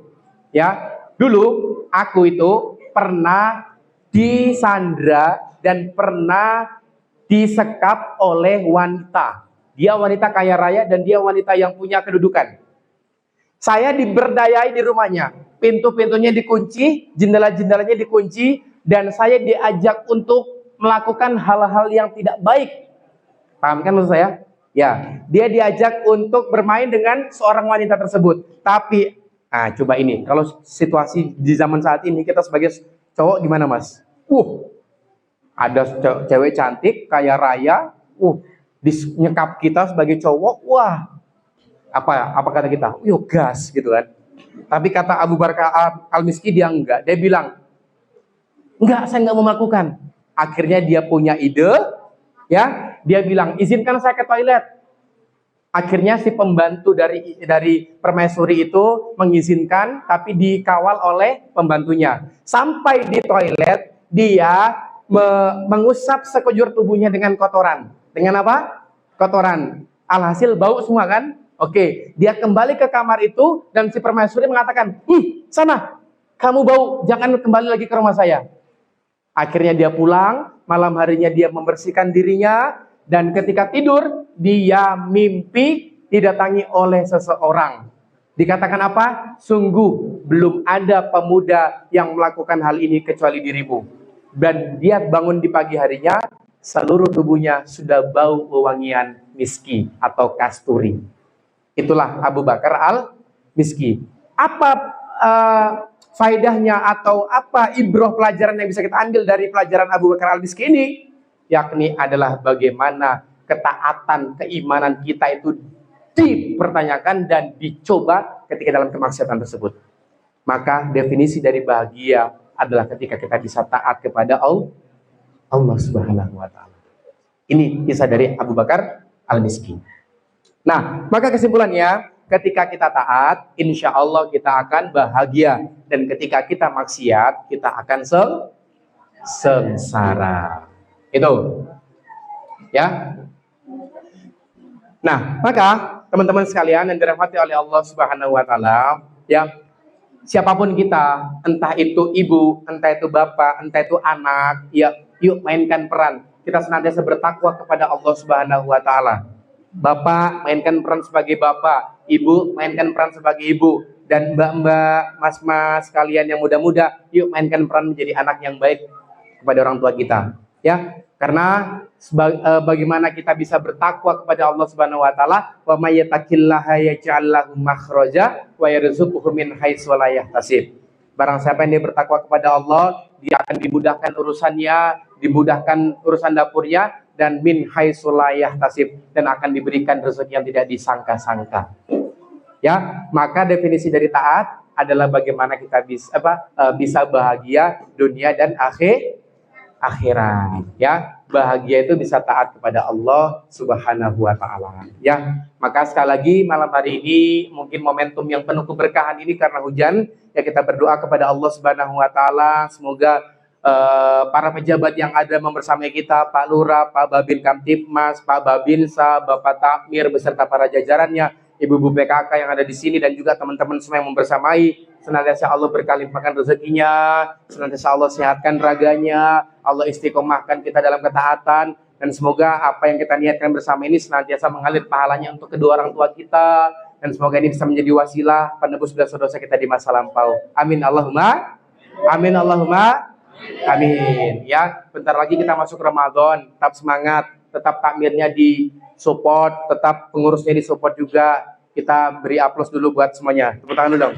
Ya, dulu aku itu pernah disandra dan pernah disekap oleh wanita. Dia wanita kaya raya dan dia wanita yang punya kedudukan. Saya diberdayai di rumahnya. Pintu-pintunya dikunci, jendela-jendelanya dikunci, dan saya diajak untuk melakukan hal-hal yang tidak baik. Paham kan maksud saya? Ya, dia diajak untuk bermain dengan seorang wanita tersebut. Tapi, coba ini, kalau situasi di zaman saat ini, kita sebagai cowok gimana mas? Ada cewek cantik, kaya raya, nyekap kita sebagai cowok, wah, apa kata kita? Yo gas gitu kan. Tapi kata Abu Bakar Al-Miski dia enggak. Dia bilang, enggak, saya enggak mau melakukan. Akhirnya dia punya ide, ya. Dia bilang, izinkan saya ke toilet. Akhirnya si pembantu dari permaisuri itu mengizinkan, tapi dikawal oleh pembantunya. Sampai di toilet, dia mengusap sekujur tubuhnya dengan kotoran. Dengan apa? Kotoran. Alhasil bau semua kan? Oke, dia kembali ke kamar itu dan si permaisuri mengatakan, sana, kamu bau, jangan kembali lagi ke rumah saya. Akhirnya dia pulang, malam harinya dia membersihkan dirinya, dan ketika tidur, dia mimpi didatangi oleh seseorang. Dikatakan apa? Sungguh belum ada pemuda yang melakukan hal ini kecuali dirimu. Dan dia bangun di pagi harinya, seluruh tubuhnya sudah bau wewangian miski atau kasturi. Itulah Abu Bakar al-Miski. Apa faedahnya atau apa ibroh pelajaran yang bisa kita ambil dari pelajaran Abu Bakar al-Miski ini? Yakni adalah bagaimana ketaatan, keimanan kita itu dipertanyakan dan dicoba ketika dalam kemaksiatan tersebut. Maka definisi dari bahagia adalah ketika kita bisa taat kepada Allah Subhanahu wa Ta'ala. Ini kisah dari Abu Bakar al-Miski. Nah, maka kesimpulannya, ketika kita taat, insya Allah kita akan bahagia. Dan ketika kita maksiat, kita akan sengsara. Itu. Ya. Nah, maka teman-teman sekalian yang dirahmati oleh Allah Subhanahu wa Ta'ala, ya, siapapun kita, entah itu ibu, entah itu bapak, entah itu anak, ya, yuk mainkan peran. Kita senantiasa bertakwa kepada Allah Subhanahu wa Ta'ala. Bapak mainkan peran sebagai bapak, ibu mainkan peran sebagai ibu, dan mbak-mbak, mas-mas kalian yang muda-muda, yuk mainkan peran menjadi anak yang baik kepada orang tua kita. Ya, karena bagaimana kita bisa bertakwa kepada Allah Subhanahu wa Ta'ala, wa may yattaqillaha yaj'al lahu makhraja wa yarzuqhu min haitsu la yahtasib. Barang siapa yang dia bertakwa kepada Allah, dia akan dimudahkan urusannya, dimudahkan urusan dapurnya, dan min haitsu la yahtasib, dan akan diberikan rezeki yang tidak disangka-sangka. Ya, maka definisi dari taat adalah bagaimana kita bisa bahagia dunia dan akhirat. Ya, bahagia itu bisa taat kepada Allah Subhanahu wa Ta'ala. Ya, maka sekali lagi malam hari ini mungkin momentum yang penuh keberkahan ini karena hujan. Ya, kita berdoa kepada Allah Subhanahu wa Ta'ala, semoga para pejabat yang ada membersamai kita, Pak Lurah, Pak Babin Kamtipmas, Pak Babinsa, Bapak Takmir beserta para jajarannya, ibu-ibu PKK yang ada di sini, dan juga teman-teman semua yang membersamai, senantiasa Allah berkalimpahkan rezekinya, senantiasa Allah sehatkan raganya, Allah istiqomahkan kita dalam ketaatan, dan semoga apa yang kita niatkan bersama ini senantiasa mengalir pahalanya untuk kedua orang tua kita, dan semoga ini bisa menjadi wasilah penebus dosa-dosa kita di masa lampau. Amin Allahumma, amin Allahumma, amin. Ya, bentar lagi kita masuk Ramadan, tetap semangat, tetap takmirnya di support, tetap pengurusnya di support juga. Kita beri aplaus dulu buat semuanya. Tepuk tangan dulu dong.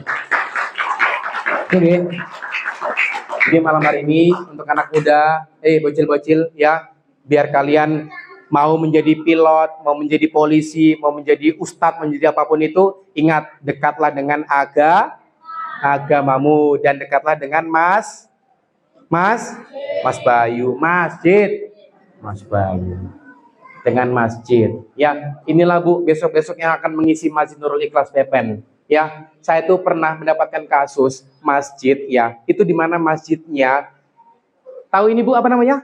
Jadi malam hari ini untuk anak muda, bocil-bocil ya, biar kalian mau menjadi pilot, mau menjadi polisi, mau menjadi ustadz, menjadi apapun itu, ingat, dekatlah dengan agamamu, dan dekatlah dengan Mas Bayu, Mas Bayu, dengan masjid. Ya, inilah Bu, besok-besok yang akan mengisi Masjid Nurul Ikhlas Pepen. Ya, saya itu pernah mendapatkan kasus masjid, ya, itu di mana masjidnya, tahu ini Bu apa namanya?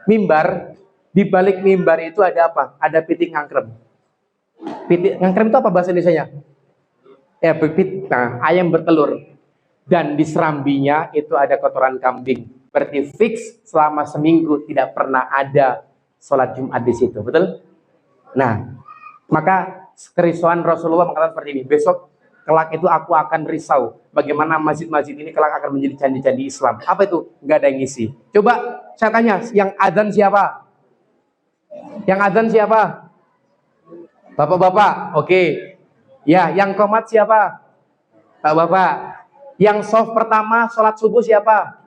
Mimbar. Di balik mimbar itu ada apa? Ada pitik ngangkrem. Pitik ngangkrem itu apa bahasa Indonesianya? Ya, ayam bertelur. Dan di serambinya itu ada kotoran kambing. Berarti fix selama seminggu tidak pernah ada sholat Jumat di situ, betul? Nah, maka kerisauan Rasulullah mengatakan seperti ini. Besok kelak itu aku akan risau bagaimana masjid-masjid ini kelak akan menjadi candi-candi Islam. Apa itu? Nggak ada yang ngisi. Coba saya tanya, yang adzan siapa? Yang adzan siapa? Bapak-bapak, oke. Ya, yang qomat siapa? Bapak-bapak. Yang soft pertama sholat subuh siapa?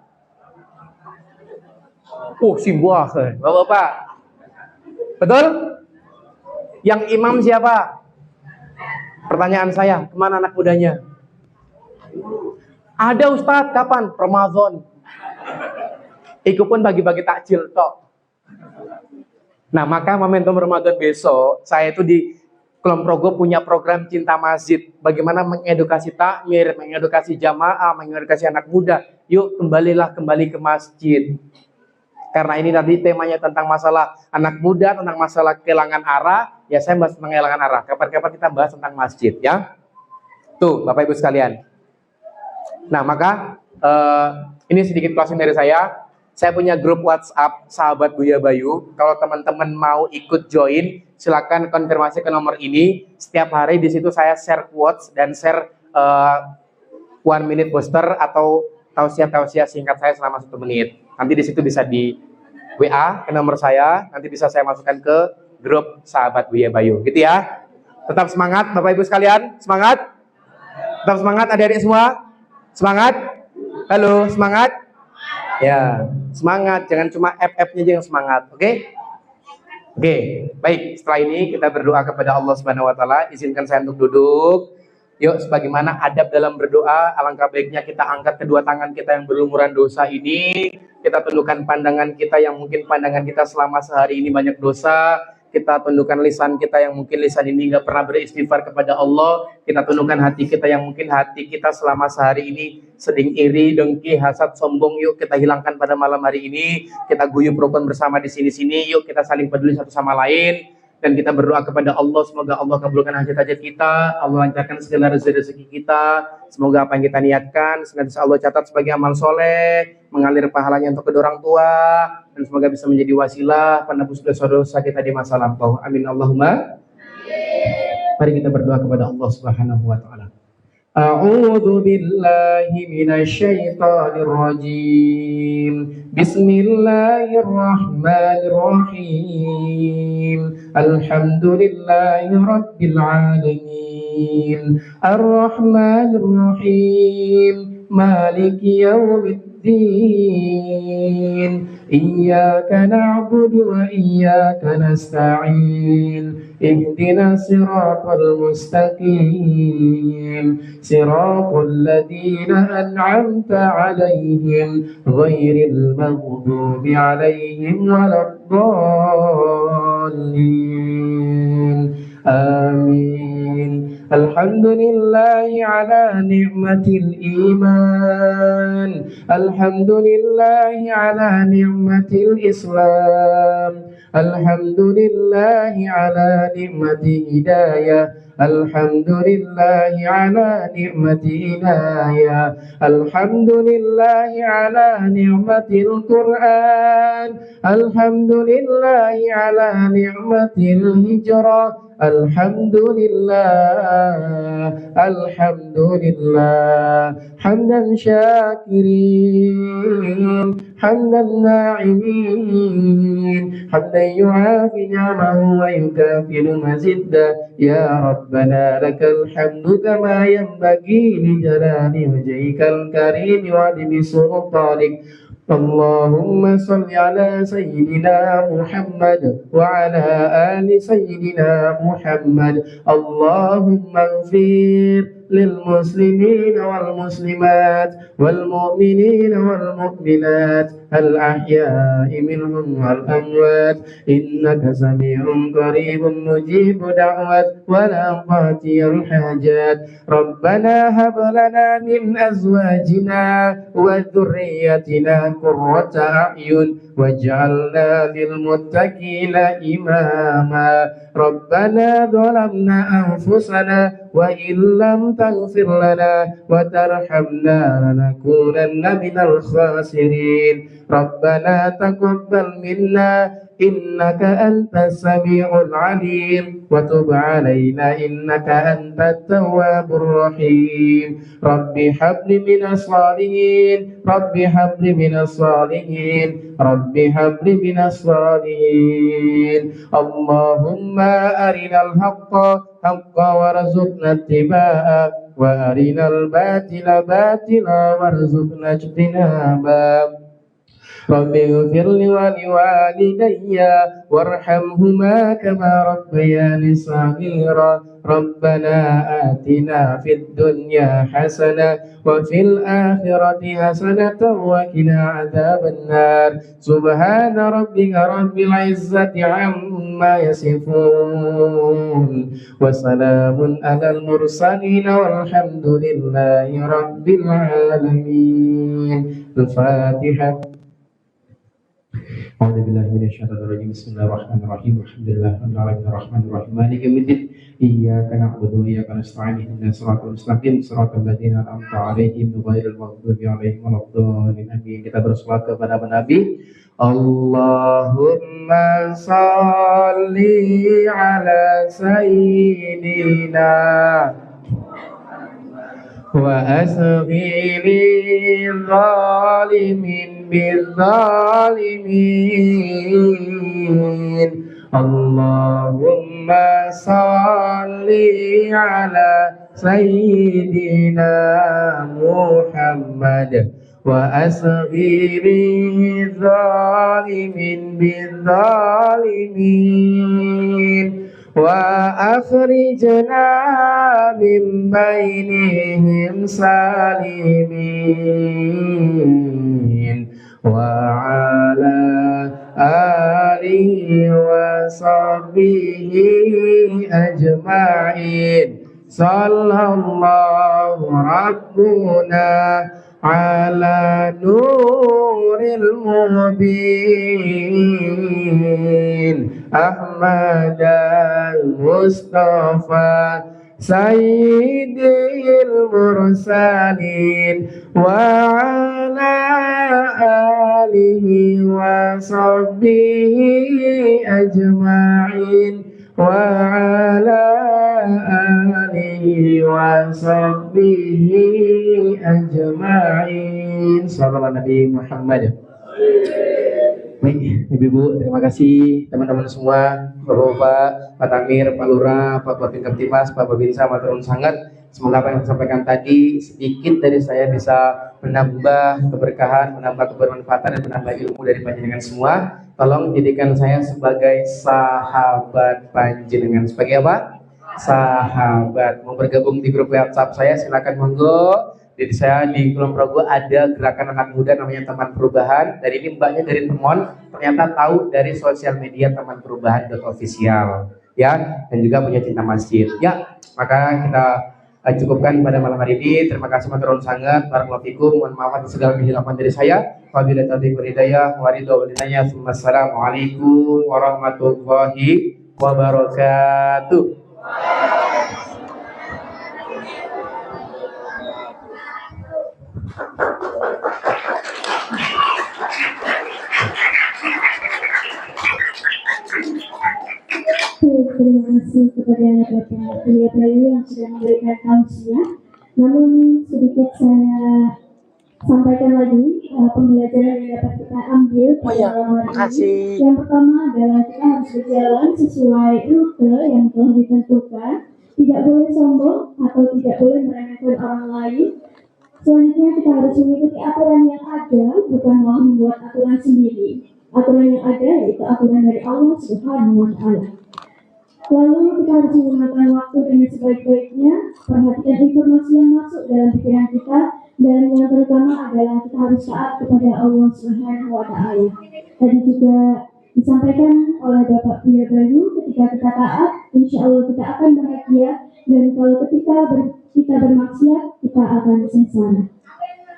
Simbuah, bapak-bapak. Betul? Yang imam siapa? Pertanyaan saya, kemana anak mudanya? Ada Ustadz, kapan? Ramadan. Ikut pun bagi-bagi takjil tok. Nah, maka momentum Ramadan besok, saya itu Kulon Progo punya program Cinta Masjid. Bagaimana mengedukasi takmir, mengedukasi jamaah, mengedukasi anak muda. Yuk kembali ke masjid. Karena ini tadi temanya tentang masalah anak muda, tentang masalah kehilangan arah. Ya saya bahas tentang kehilangan arah. Kapan-kapan kita bahas tentang masjid ya. Tuh Bapak Ibu sekalian. Nah maka ini sedikit closing dari saya. Saya punya grup WhatsApp Sahabat Buya Bayu. Kalau teman-teman mau ikut join, silakan konfirmasi ke nomor ini. Setiap hari di situ saya share quotes dan share 1 minute poster atau tausiah singkat saya selama 1 menit. Nanti di situ bisa di WA ke nomor saya. Nanti bisa saya masukkan ke grup Sahabat Buya Bayu. Gitu ya. Tetap semangat Bapak Ibu sekalian. Semangat. Tetap semangat adik-adik semua. Semangat. Halo, semangat. Ya, semangat, jangan cuma FF-nya aja yang semangat, oke? Oke, baik. Setelah ini kita berdoa kepada Allah Subhanahu wa taala. Izinkan saya untuk duduk. Yuk, sebagaimana adab dalam berdoa, alangkah baiknya kita angkat kedua tangan kita yang berlumuran dosa ini. Kita tundukkan pandangan kita yang mungkin pandangan kita selama sehari ini banyak dosa. Kita tundukkan lisan kita yang mungkin lisan ini nggak pernah beristighfar kepada Allah. Kita tundukkan hati kita yang mungkin hati kita selama sehari ini sedang iri, dengki, hasad, sombong. Yuk kita hilangkan pada malam hari ini. Kita guyub rukun bersama di sini-sini. Yuk kita saling peduli satu sama lain. Dan kita berdoa kepada Allah, semoga Allah kabulkan hajat-hajat kita, Allah lancarkan segala rezeki kita, semoga apa yang kita niatkan senantiasa Allah catat sebagai amal soleh, mengalir pahalanya untuk kedua orang tua, dan semoga bisa menjadi wasilah penebus dosa-dosa kita di masa lampau. Amin Allahumma. Mari kita berdoa kepada Allah Subhanahu wa taala. A'udzu billahi minasy-syaithanir rajim. Bismillahirrahmanirrahim. Alhamdulillahi rabbil alamin. Arrahmanir rahim. Maliki yaumiddin. Iyyaka na'budu wa iyyaka nasta'in. اهدنا الصراط المستقيم صراط الذين أنعمت عليهم غير المغضوب عليهم ولا الضالين آمين الحمد لله على نعمة الإيمان الحمد لله على نعمة الإسلام الحمد لله على نعمة هداية الحمد لله على نعمة عناية الحمد لله على نعمة القرآن الحمد لله على نعمة الهجرة الحمد لله حمدا شاكرين حمدا ناعمين حمدا يعافي نعمه ويكافئ مزيدا يا ربنا لك الحمد كما ينبغي لجلال وجهك الكريم وعظيم سلطانك اللهم صل على سيدنا محمد وعلى آل سيدنا محمد اللهم اغفر للمسلمين والمسلمات والمؤمنين والمؤمنات الأحياء منهم والأموات إنك سميع قريب مجيب دعوات ولا قاضي الحاجات ربنا هب لنا من أزواجنا وذريتنا قرة أعين واجعلنا للمتقين إماما ربنا ظلمنا أنفسنا وإن لم تغفر لنا وترحمنا لنكونن من الخاسرين ربنا تقبل منا إنك أنت السميع العليم وتب علينا إنك أنت التواب الرحيم رب هب لي من الصالحين رب هب لي من الصالحين رب هب لي من الصالحين اللهم أرنا الحق حقا وارزقنا اتباعه وأرنا الباطل باطلا وارزقنا اجتنابه رب اغفر لي ولوالدي وارحمهما كما ربياني صغيرا ربنا آتنا في الدنيا حسنة وفي الآخرة حسنة وقنا عذاب النار سبحان ربك رب العزة عما يصفون وسلام على المرسلين والحمد لله رب العالمين. الفاتحة. أعوذ بالله من الشيطان الرجيم. بسم الله الرحمن الرحيم. الحمد لله رب العالمين الرحمن الرحيم مالك يوم الدين إياك نعبد وإياك نستعين اهدنا الصراط المستقيم صراط الذين أنعمت عليهم غير المغضوب عليهم ولا الضالين آمين. Kita berselawat kepada Nabi. Allahumma salli ala sayyidina wa asghiri zalimin bizzalimin. Allahumma salli ala sayyidina Muhammad wa asghiri zalimin bizzalimin wa akhrijna min bainihim salimin wa ala alihi wa sahbihi ajma'in. Sallallahu rabbuna ala nuril mubin Ahmad al-Mustafa Sayyidil Mursalin wa ala alihi wa sahbihi ajma'in wa ala alihi wa sahbihi ajma'in. Sallallahu Nabi Muhammad. Baik, Ibu-ibu, terima kasih teman-teman semua, Bapak-bapak, Pak Tamir, Pak Lurah, Pak Babin Kaptimas, Pak Babinsa, maturun sangat. Semoga apa yang saya sampaikan tadi sedikit dari saya bisa menambah keberkahan, menambah kebermanfaatan dan menambah ilmu dari panjenengan semua. Tolong jadikan saya sebagai sahabat panjenengan. Sebagai apa? Sahabat. Mau bergabung di grup WhatsApp saya, silakan monggo. Jadi saya di Kulon Progo ada gerakan anak muda namanya Teman Perubahan. Dan ini mbaknya dari Temon, ternyata tahu dari sosial media Teman Perubahan.official, ya, dan juga punya cinta masjid. Ya, maka kita cukupkan pada malam hari ini. Terima kasih maturun sangat. Barakallahu fikum. Mohon maaf atas segala kehilapan dari saya. Wabillahi taufiq wal hidayah. Wassalamualaikum warahmatullahi wabarakatuh. Terima kasih kepada Bapak Bayu yang sudah memberikan tausiah. Namun sedikit saya sampaikan lagi pembelajaran yang dapat kita ambil pada malam hari ini. Yang pertama adalah kita harus berjalan sesuai rute yang telah ditentukan. Tidak boleh sombong atau tidak boleh meremehkan orang lain. Selanjutnya kita harus mengikuti aturan yang ada, bukanlah membuat aturan sendiri. Aturan yang ada yaitu aturan dari Allah Subhanahu wa Ta'ala. Lalu kita harus menggunakan waktu dengan sebaik-baiknya, perhatikan informasi yang masuk dalam pikiran kita, dan yang terutama adalah kita harus taat kepada Allah Subhanahu wa Ta'ala. Tadi juga disampaikan oleh Bapak Buya Bayu, ketika kita taat, insya Allah kita akan bahagia, dan kalau ketika kita bermaksiat, kita akan sengsara.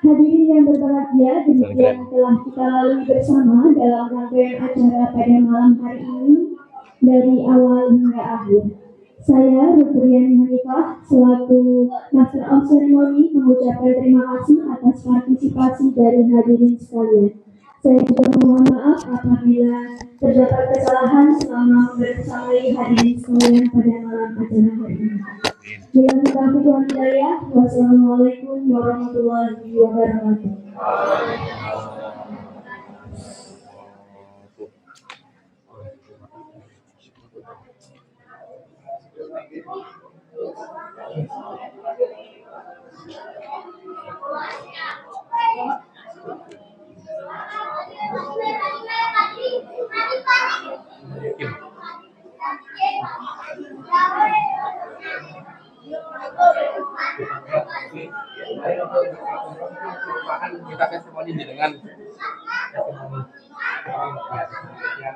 Hadirin yang berbahagia, demikian telah kita lalui bersama dalam rangkaian acara pada malam hari ini dari awal hingga akhir. Saya Rubriani Hanifah selaku Master of Ceremony mengucapkan terima kasih atas partisipasi dari hadirin sekalian. Saya juga mohon maaf apabila terdapat kesalahan selama membersamai hadirin sekalian pada malam acara hari ini. Bila kita berdoa hidayah, wassalamualaikum warahmatullahi wabarakatuh. akan kita testimoni dengan testimoni program dengan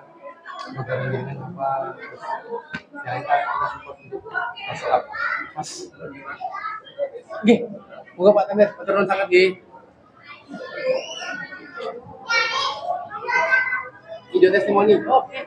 apa yang kita support untuk masyarakat. Mas, gih, moga Pak Tamer, turun sangat gih. Video testimoni. Oke.